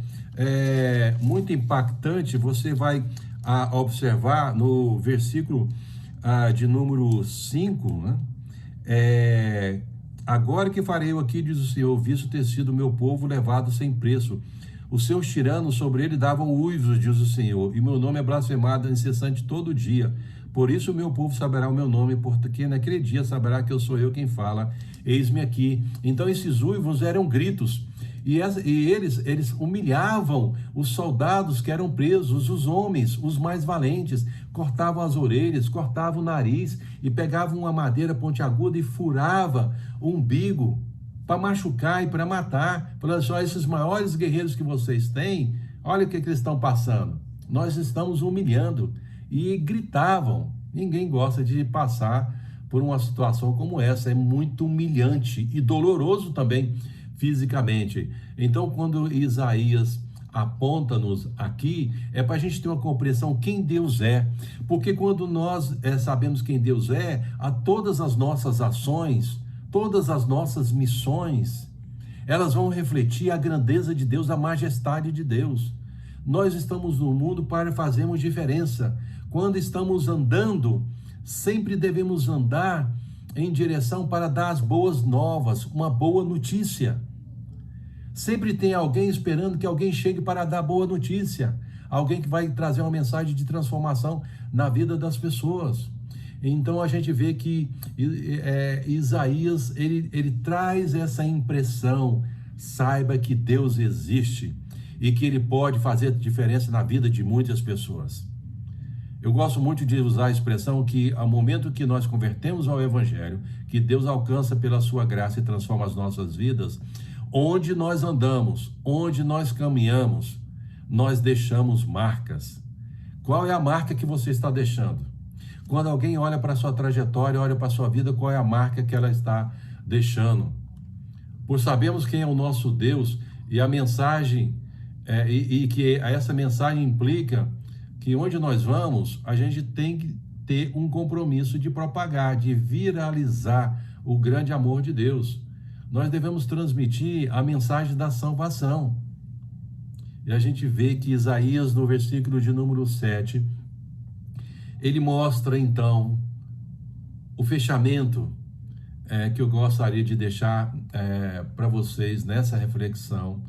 muito impactante, você vai observar no versículo de número 5, né? Agora que farei eu aqui, diz o Senhor, visto ter sido meu povo levado sem preço, Os seus tiranos sobre ele davam uivos, diz o Senhor, e meu nome é blasfemado incessante todo dia. Por isso o meu povo saberá o meu nome, porque naquele dia saberá que eu sou eu quem fala. Eis-me aqui. Então esses uivos eram gritos, e eles humilhavam os soldados que eram presos, os homens, os mais valentes, cortavam as orelhas, cortavam o nariz, e pegavam uma madeira pontiaguda e furava o umbigo, para machucar e para matar, falando só, esses maiores guerreiros que vocês têm, olha o que eles estão passando, nós estamos humilhando, e gritavam. Ninguém gosta de passar por uma situação como essa, é muito humilhante e doloroso também fisicamente. Então, quando Isaías aponta-nos aqui, é para a gente ter uma compreensão quem Deus é, porque quando nós sabemos quem Deus é, a todas as nossas ações, todas as nossas missões, elas vão refletir a grandeza de Deus, a majestade de Deus. Nós estamos no mundo para fazermos diferença. Quando estamos andando, sempre devemos andar em direção para dar as boas novas, uma boa notícia. Sempre tem alguém esperando que alguém chegue para dar boa notícia, alguém que vai trazer uma mensagem de transformação na vida das pessoas. Então a gente vê que Isaías, ele traz essa impressão, saiba que Deus existe e que ele pode fazer diferença na vida de muitas pessoas. Eu gosto muito de usar a expressão que ao momento que nós convertemos ao Evangelho, que Deus alcança pela sua graça e transforma as nossas vidas, onde nós andamos, onde nós caminhamos, nós deixamos marcas. Qual é a marca que você está deixando? Quando alguém olha para a sua trajetória, olha para a sua vida, qual é a marca que ela está deixando? Por sabermos quem é o nosso Deus e a mensagem, e que essa mensagem implica que onde nós vamos, a gente tem que ter um compromisso de propagar, de viralizar o grande amor de Deus. Nós devemos transmitir a mensagem da salvação. E a gente vê que Isaías, no versículo de número 7, ele mostra, então, o fechamento que eu gostaria de deixar para vocês nessa reflexão,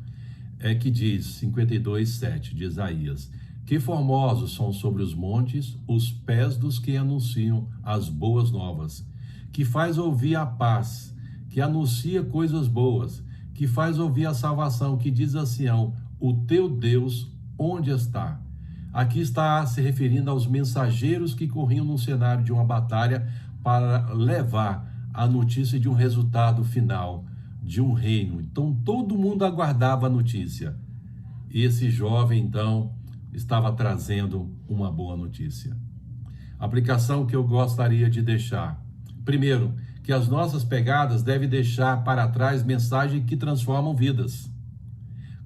que diz, 52:7 de Isaías: que formosos são sobre os montes os pés dos que anunciam as boas novas, que faz ouvir a paz, que anuncia coisas boas, que faz ouvir a salvação, que diz a Sião: o teu Deus onde está? Aqui está se referindo aos mensageiros que corriam no cenário de uma batalha para levar a notícia de um resultado final, de um reino. Então todo mundo aguardava a notícia. E esse jovem, então, estava trazendo uma boa notícia. A aplicação que eu gostaria de deixar: primeiro, que as nossas pegadas devem deixar para trás mensagens que transformam vidas.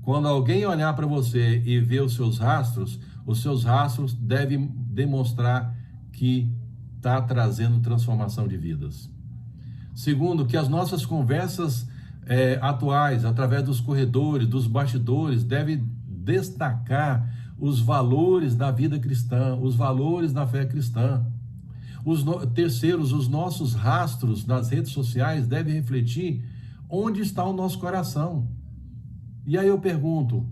Quando alguém olhar para você e ver os seus rastros devem demonstrar que está trazendo transformação de vidas. Segundo, que as nossas conversas atuais, através dos corredores, dos bastidores, devem destacar os valores da vida cristã, os valores da fé cristã. Terceiros, os nossos rastros nas redes sociais devem refletir onde está o nosso coração. E aí eu pergunto,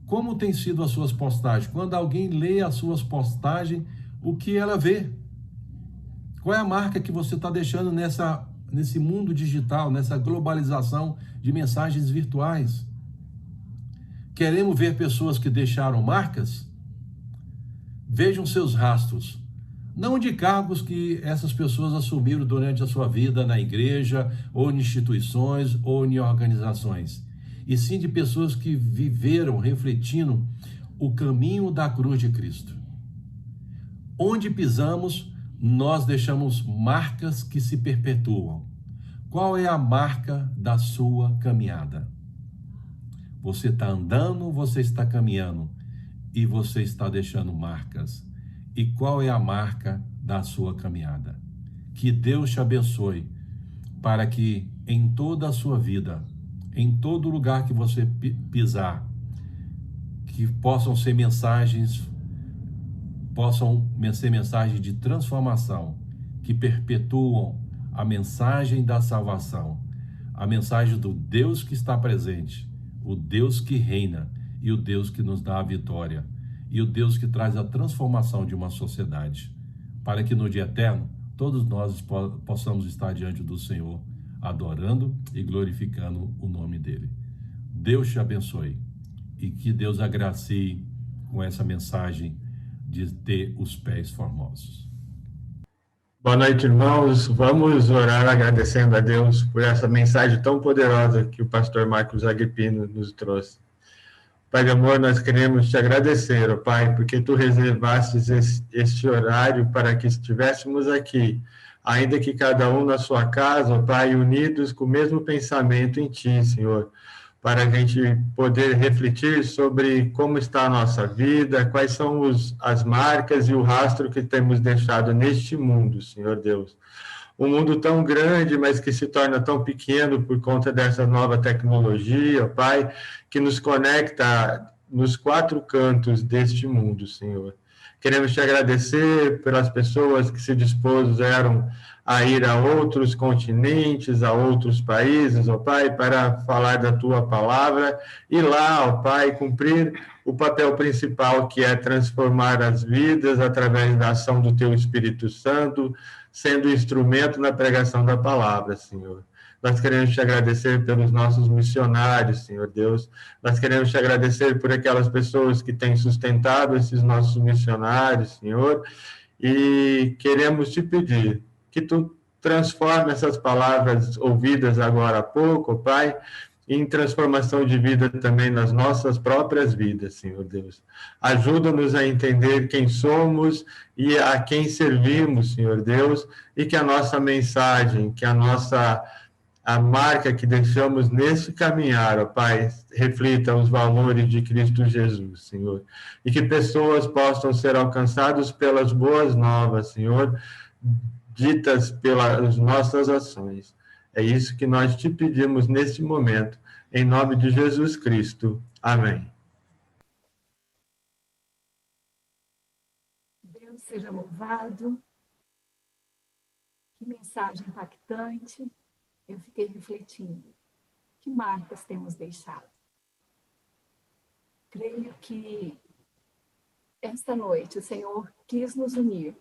como tem sido as suas postagens? Quando alguém lê as suas postagens, o que ela vê? Qual é a marca que você está deixando nesse mundo digital, nessa globalização de mensagens virtuais? Queremos ver pessoas que deixaram marcas? Vejam seus rastros, não de cargos que essas pessoas assumiram durante a sua vida na igreja, ou em instituições, ou em organizações, e sim de pessoas que viveram refletindo o caminho da cruz de Cristo. Onde pisamos, nós deixamos marcas que se perpetuam. Qual é a marca da sua caminhada? Você está andando, você está caminhando e você está deixando marcas. E qual é a marca da sua caminhada? Que Deus te abençoe para que em toda a sua vida, em todo lugar que você pisar, que possam ser mensagens de transformação, que perpetuam a mensagem da salvação, a mensagem do Deus que está presente, o Deus que reina e o Deus que nos dá a vitória e o Deus que traz a transformação de uma sociedade, para que no dia eterno todos nós possamos estar diante do Senhor, adorando e glorificando o nome dele. Deus te abençoe e que Deus agracie com essa mensagem de ter os pés formosos. Boa noite, irmãos. Vamos orar agradecendo a Deus por essa mensagem tão poderosa que o pastor Marcos Agripino nos trouxe. Pai de amor, nós queremos te agradecer, ó Pai, porque tu reservastes este horário para que estivéssemos aqui, ainda que cada um na sua casa, ó Pai, unidos com o mesmo pensamento em ti, Senhor, para a gente poder refletir sobre como está a nossa vida, quais são as marcas e o rastro que temos deixado neste mundo, Senhor Deus. Um mundo tão grande, mas que se torna tão pequeno por conta dessa nova tecnologia, Pai, que nos conecta nos 4 cantos deste mundo, Senhor. Queremos te agradecer pelas pessoas que se dispuseram a ir a outros continentes, a outros países, ó Pai, para falar da tua palavra e lá, ó Pai, cumprir o papel principal, que é transformar as vidas através da ação do teu Espírito Santo, sendo instrumento na pregação da palavra, Senhor. Nós queremos te agradecer pelos nossos missionários, Senhor Deus. Nós queremos te agradecer por aquelas pessoas que têm sustentado esses nossos missionários, Senhor. E queremos te pedir que tu transforme essas palavras ouvidas agora há pouco, Pai, em transformação de vida também nas nossas próprias vidas, Senhor Deus. Ajuda-nos a entender quem somos e a quem servimos, Senhor Deus, e que a nossa mensagem, que a marca que deixamos nesse caminhar, ó Pai, reflita os valores de Cristo Jesus, Senhor. E que pessoas possam ser alcançadas pelas boas novas, Senhor, ditas pelas nossas ações. É isso que nós te pedimos neste momento, em nome de Jesus Cristo. Amém. Deus seja louvado. Que mensagem impactante. Eu fiquei refletindo. Que marcas temos deixado? Creio que esta noite o Senhor quis nos unir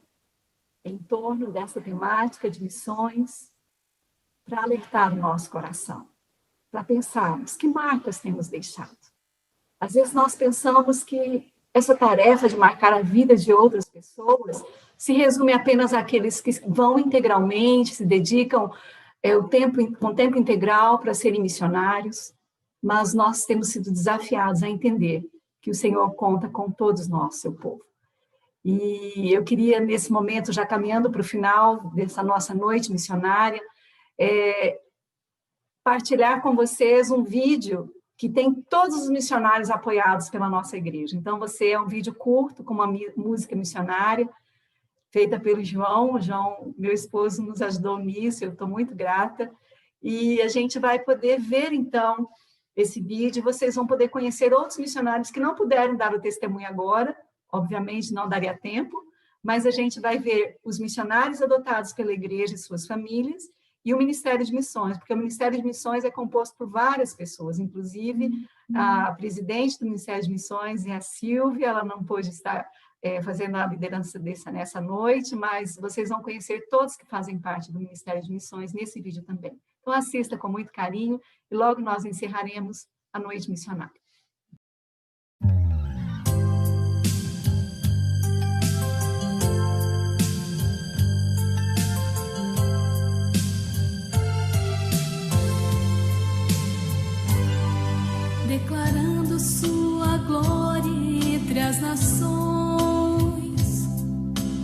em torno dessa temática de missões, para alertar o nosso coração, para pensarmos que marcas temos deixado. Às vezes nós pensamos que essa tarefa de marcar a vida de outras pessoas se resume apenas àqueles que vão integralmente, se dedicam com tempo integral para serem missionários, mas nós temos sido desafiados a entender que o Senhor conta com todos nós, seu povo. E eu queria, nesse momento, já caminhando para o final dessa nossa noite missionária, partilhar com vocês um vídeo que tem todos os missionários apoiados pela nossa igreja. Então, é um vídeo curto, com uma música missionária, feita pelo João. O João, meu esposo, nos ajudou nisso, eu estou muito grata. E a gente vai poder ver, então, esse vídeo, vocês vão poder conhecer outros missionários que não puderam dar o testemunho agora, obviamente não daria tempo, mas a gente vai ver os missionários adotados pela igreja e suas famílias e o Ministério de Missões, porque o Ministério de Missões é composto por várias pessoas, inclusive a presidente do Ministério de Missões é a Silvia, ela não pôde estar fazendo a liderança nessa noite, mas vocês vão conhecer todos que fazem parte do Ministério de Missões nesse vídeo também. Então assista com muito carinho e logo nós encerraremos a noite missionária. Declarando sua glória entre as nações,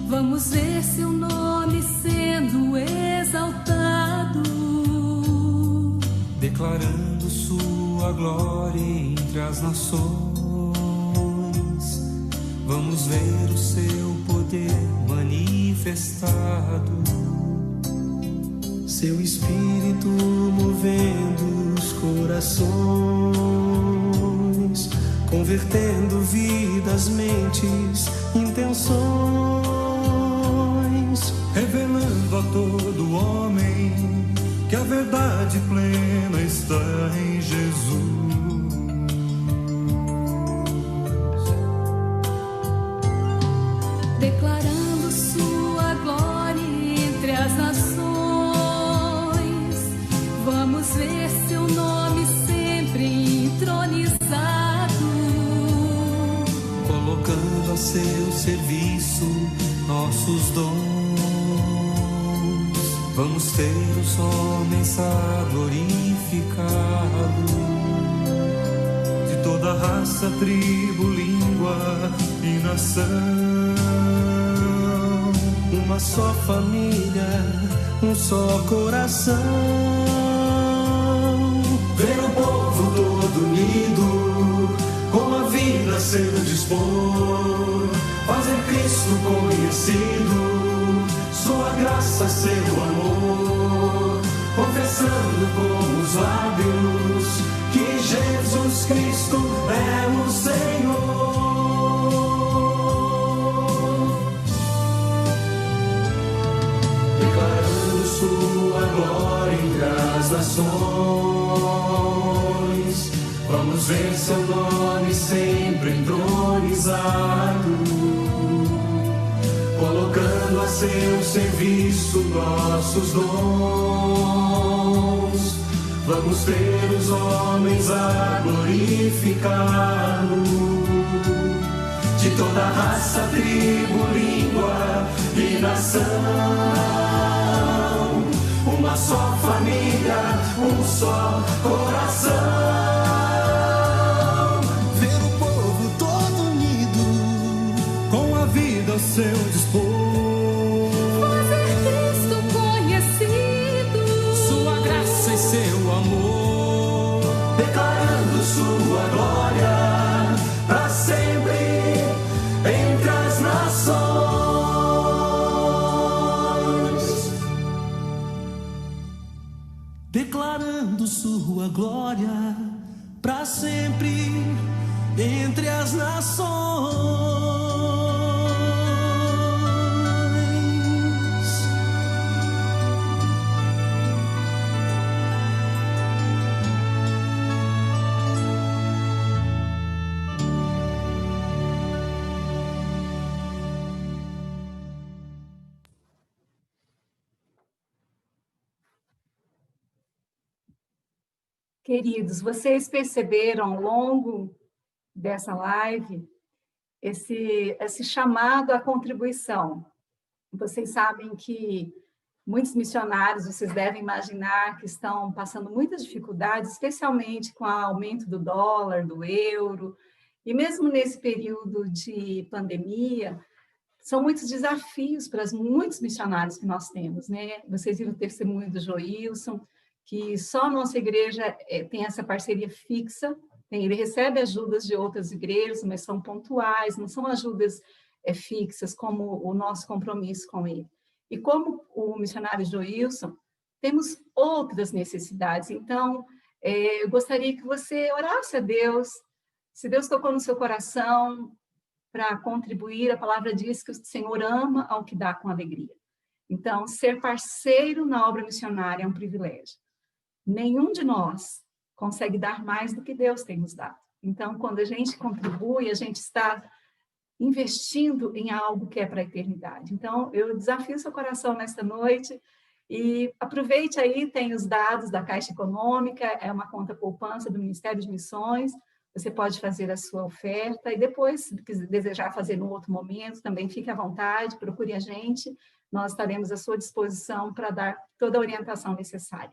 vamos ver seu nome sendo exaltado. Declarando sua glória entre as nações, vamos ver o seu poder manifestado. Seu Espírito movendo os corações, convertendo vidas, mentes, intenções, revelando a todo homem que a verdade plena está em Jesus. nações. Vamos ver seu nome sempre entronizado, colocando a seu serviço nossos dons. Vamos ter os homens a glorificá-lo, de toda raça, tribo, língua e nação. Uma só família, um só coração. Ver o povo todo unido, com a vida a seu dispor, fazer Cristo conhecido, sua graça, seu amor, confessando com os lábios que Jesus Cristo é o Senhor. Declarando sua glória entre as nações, vamos ver seu nome sempre entronizado, colocando a seu serviço nossos dons. Vamos ter os homens a glorificá-lo, de toda raça, tribo, língua e nação. Uma só família, um só coração. Ver o povo todo unido, com a vida ao seu dispor, fazer Cristo conhecido, sua graça e seu amor, declarando sua glória para sempre entre as nações. declarando sua glória para sempre entre as nações. Queridos, vocês perceberam ao longo dessa live esse chamado à contribuição. Vocês sabem que muitos missionários, vocês devem imaginar, que estão passando muitas dificuldades, especialmente com o aumento do dólar, do euro, e mesmo nesse período de pandemia, são muitos desafios para muitos missionários que nós temos, né? Vocês viram o testemunho do Joilson, que só a nossa igreja tem essa parceria fixa, ele recebe ajudas de outras igrejas, mas são pontuais, não são ajudas fixas, como o nosso compromisso com ele. E como o missionário Joilson, temos outras necessidades. Então, eu gostaria que você orasse a Deus, se Deus tocou no seu coração para contribuir, a palavra diz que o Senhor ama ao que dá com alegria. Então, ser parceiro na obra missionária é um privilégio. Nenhum de nós consegue dar mais do que Deus tem nos dado. Então, quando a gente contribui, a gente está investindo em algo que é para a eternidade. Então, eu desafio seu coração nesta noite e aproveite aí, tem os dados da Caixa Econômica, é uma conta poupança do Ministério de Missões, você pode fazer a sua oferta e depois, se desejar fazer no outro momento, também fique à vontade, procure a gente, nós estaremos à sua disposição para dar toda a orientação necessária.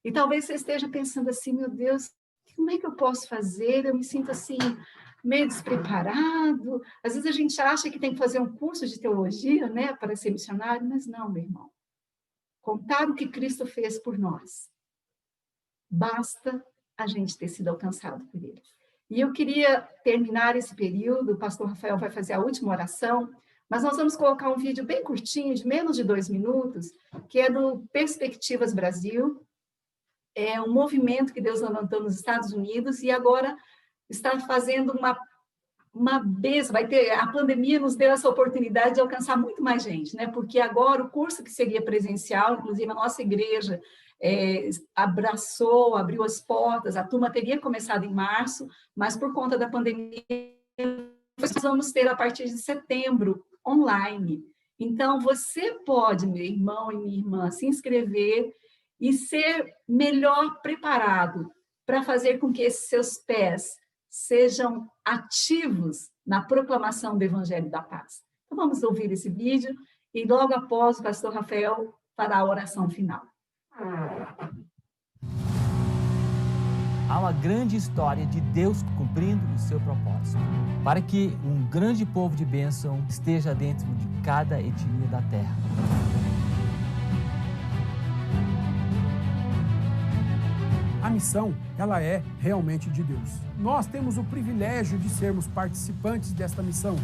E talvez você esteja pensando assim, meu Deus, como é que eu posso fazer? Eu me sinto assim, meio despreparado. Às vezes a gente acha que tem que fazer um curso de teologia, né, para ser missionário, mas não, meu irmão. Contar o que Cristo fez por nós. Basta a gente ter sido alcançado por Ele. E eu queria terminar esse período, o pastor Rafael vai fazer a última oração, mas nós vamos colocar um vídeo bem curtinho, de menos de 2 minutos, que é do Perspectivas Brasil. É um movimento que Deus levantou nos Estados Unidos e agora está fazendo uma vez, a pandemia nos deu essa oportunidade de alcançar muito mais gente, né? Porque agora o curso que seria presencial, inclusive a nossa igreja abriu as portas, a turma teria começado em março, mas por conta da pandemia, nós vamos ter a partir de setembro, online. Então, você pode, meu irmão e minha irmã, se inscrever e ser melhor preparado para fazer com que esses seus pés sejam ativos na proclamação do Evangelho da Paz. Então, vamos ouvir esse vídeo e logo após o pastor Rafael fará a oração final. Há uma grande história de Deus cumprindo o seu propósito, para que um grande povo de bênção esteja dentro de cada etnia da terra. A missão, ela é realmente de Deus. Nós temos o privilégio de sermos participantes desta missão.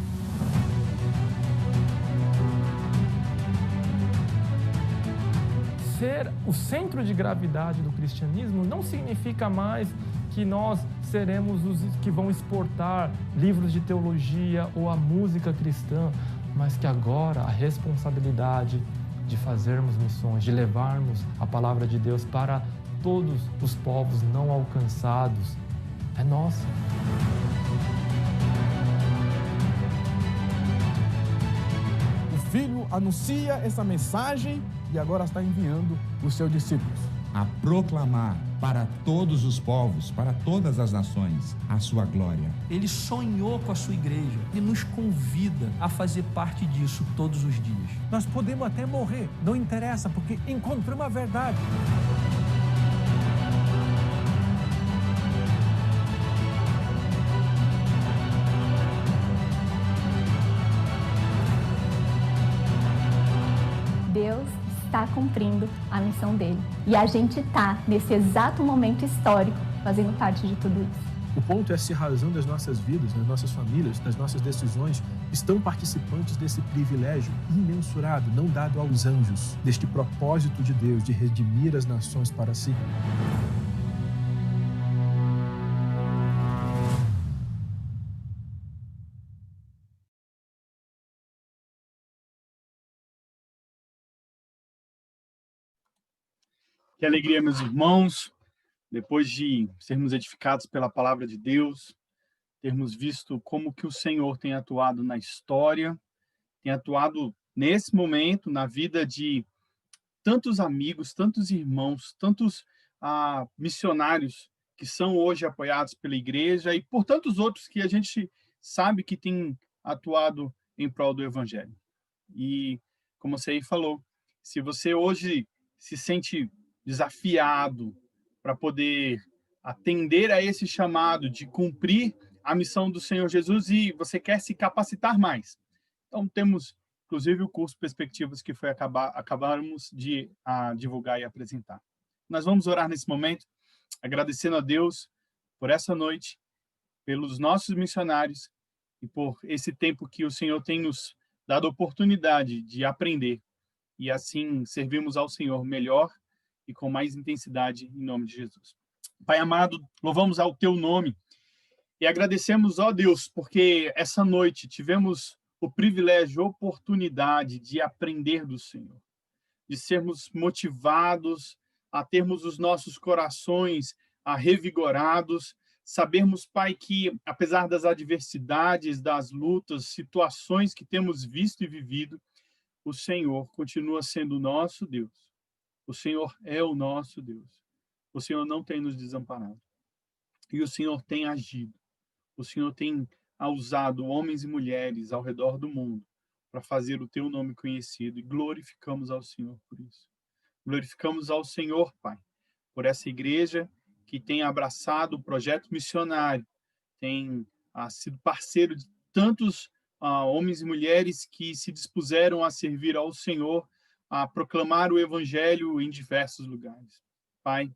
Ser o centro de gravidade do cristianismo não significa mais que nós seremos os que vão exportar livros de teologia ou a música cristã, mas que agora a responsabilidade de fazermos missões, de levarmos a palavra de Deus para todos os povos não alcançados é nossa. O Filho anuncia essa mensagem e agora está enviando os seus discípulos a proclamar para todos os povos, para todas as nações, a sua glória. Ele sonhou com a sua igreja e nos convida a fazer parte disso todos os dias. Nós podemos até morrer, não interessa, porque encontramos a verdade. Deus está cumprindo a missão dele. E a gente está, nesse exato momento histórico, fazendo parte de tudo isso. O ponto é se a razão das nossas vidas, das nossas famílias, das nossas decisões, estão participantes desse privilégio imensurável, não dado aos anjos, deste propósito de Deus de redimir as nações para si. Que alegria, meus irmãos, depois de sermos edificados pela palavra de Deus, termos visto como que o Senhor tem atuado na história, tem atuado nesse momento, na vida de tantos amigos, tantos irmãos, tantos missionários que são hoje apoiados pela igreja e por tantos outros que a gente sabe que tem atuado em prol do Evangelho. E, como você aí falou, se você hoje se sente desafiado para poder atender a esse chamado de cumprir a missão do Senhor Jesus e você quer se capacitar mais. Então, temos, inclusive, o curso Perspectivas que foi acabamos de divulgar e apresentar. Nós vamos orar nesse momento, agradecendo a Deus por essa noite, pelos nossos missionários e por esse tempo que o Senhor tem nos dado a oportunidade de aprender e assim servirmos ao Senhor melhor e com mais intensidade, em nome de Jesus. Pai amado, louvamos ao teu nome e agradecemos, ó Deus, porque essa noite tivemos o privilégio, a oportunidade de aprender do Senhor, de sermos motivados, a termos os nossos corações revigorados, sabermos, Pai, que apesar das adversidades, das lutas, situações que temos visto e vivido, o Senhor continua sendo o nosso Deus. O Senhor é o nosso Deus. O Senhor não tem nos desamparado. E o Senhor tem agido. O Senhor tem usado homens e mulheres ao redor do mundo para fazer o teu nome conhecido. E glorificamos ao Senhor por isso. Glorificamos ao Senhor, Pai, por essa igreja que tem abraçado o projeto missionário, tem sido parceiro de tantos homens e mulheres que se dispuseram a servir ao Senhor, a proclamar o Evangelho em diversos lugares. Pai,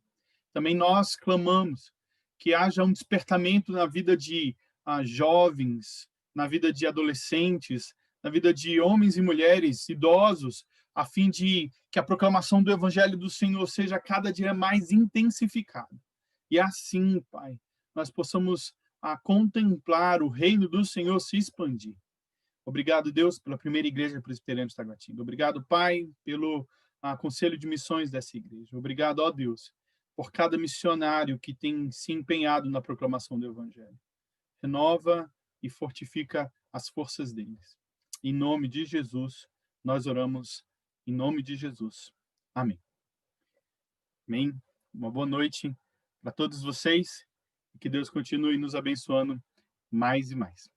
também nós clamamos que haja um despertamento na vida de jovens, na vida de adolescentes, na vida de homens e mulheres, idosos, a fim de que a proclamação do Evangelho do Senhor seja cada dia mais intensificada. E assim, Pai, nós possamos contemplar o reino do Senhor se expandir. Obrigado, Deus, pela primeira igreja presbiteriana de Taguatinga. Obrigado, Pai, pelo conselho de missões dessa igreja. Obrigado, ó Deus, por cada missionário que tem se empenhado na proclamação do Evangelho. Renova e fortifica as forças deles. Em nome de Jesus, nós oramos em nome de Jesus. Amém. Amém. Uma boa noite para todos vocês e que Deus continue nos abençoando mais e mais.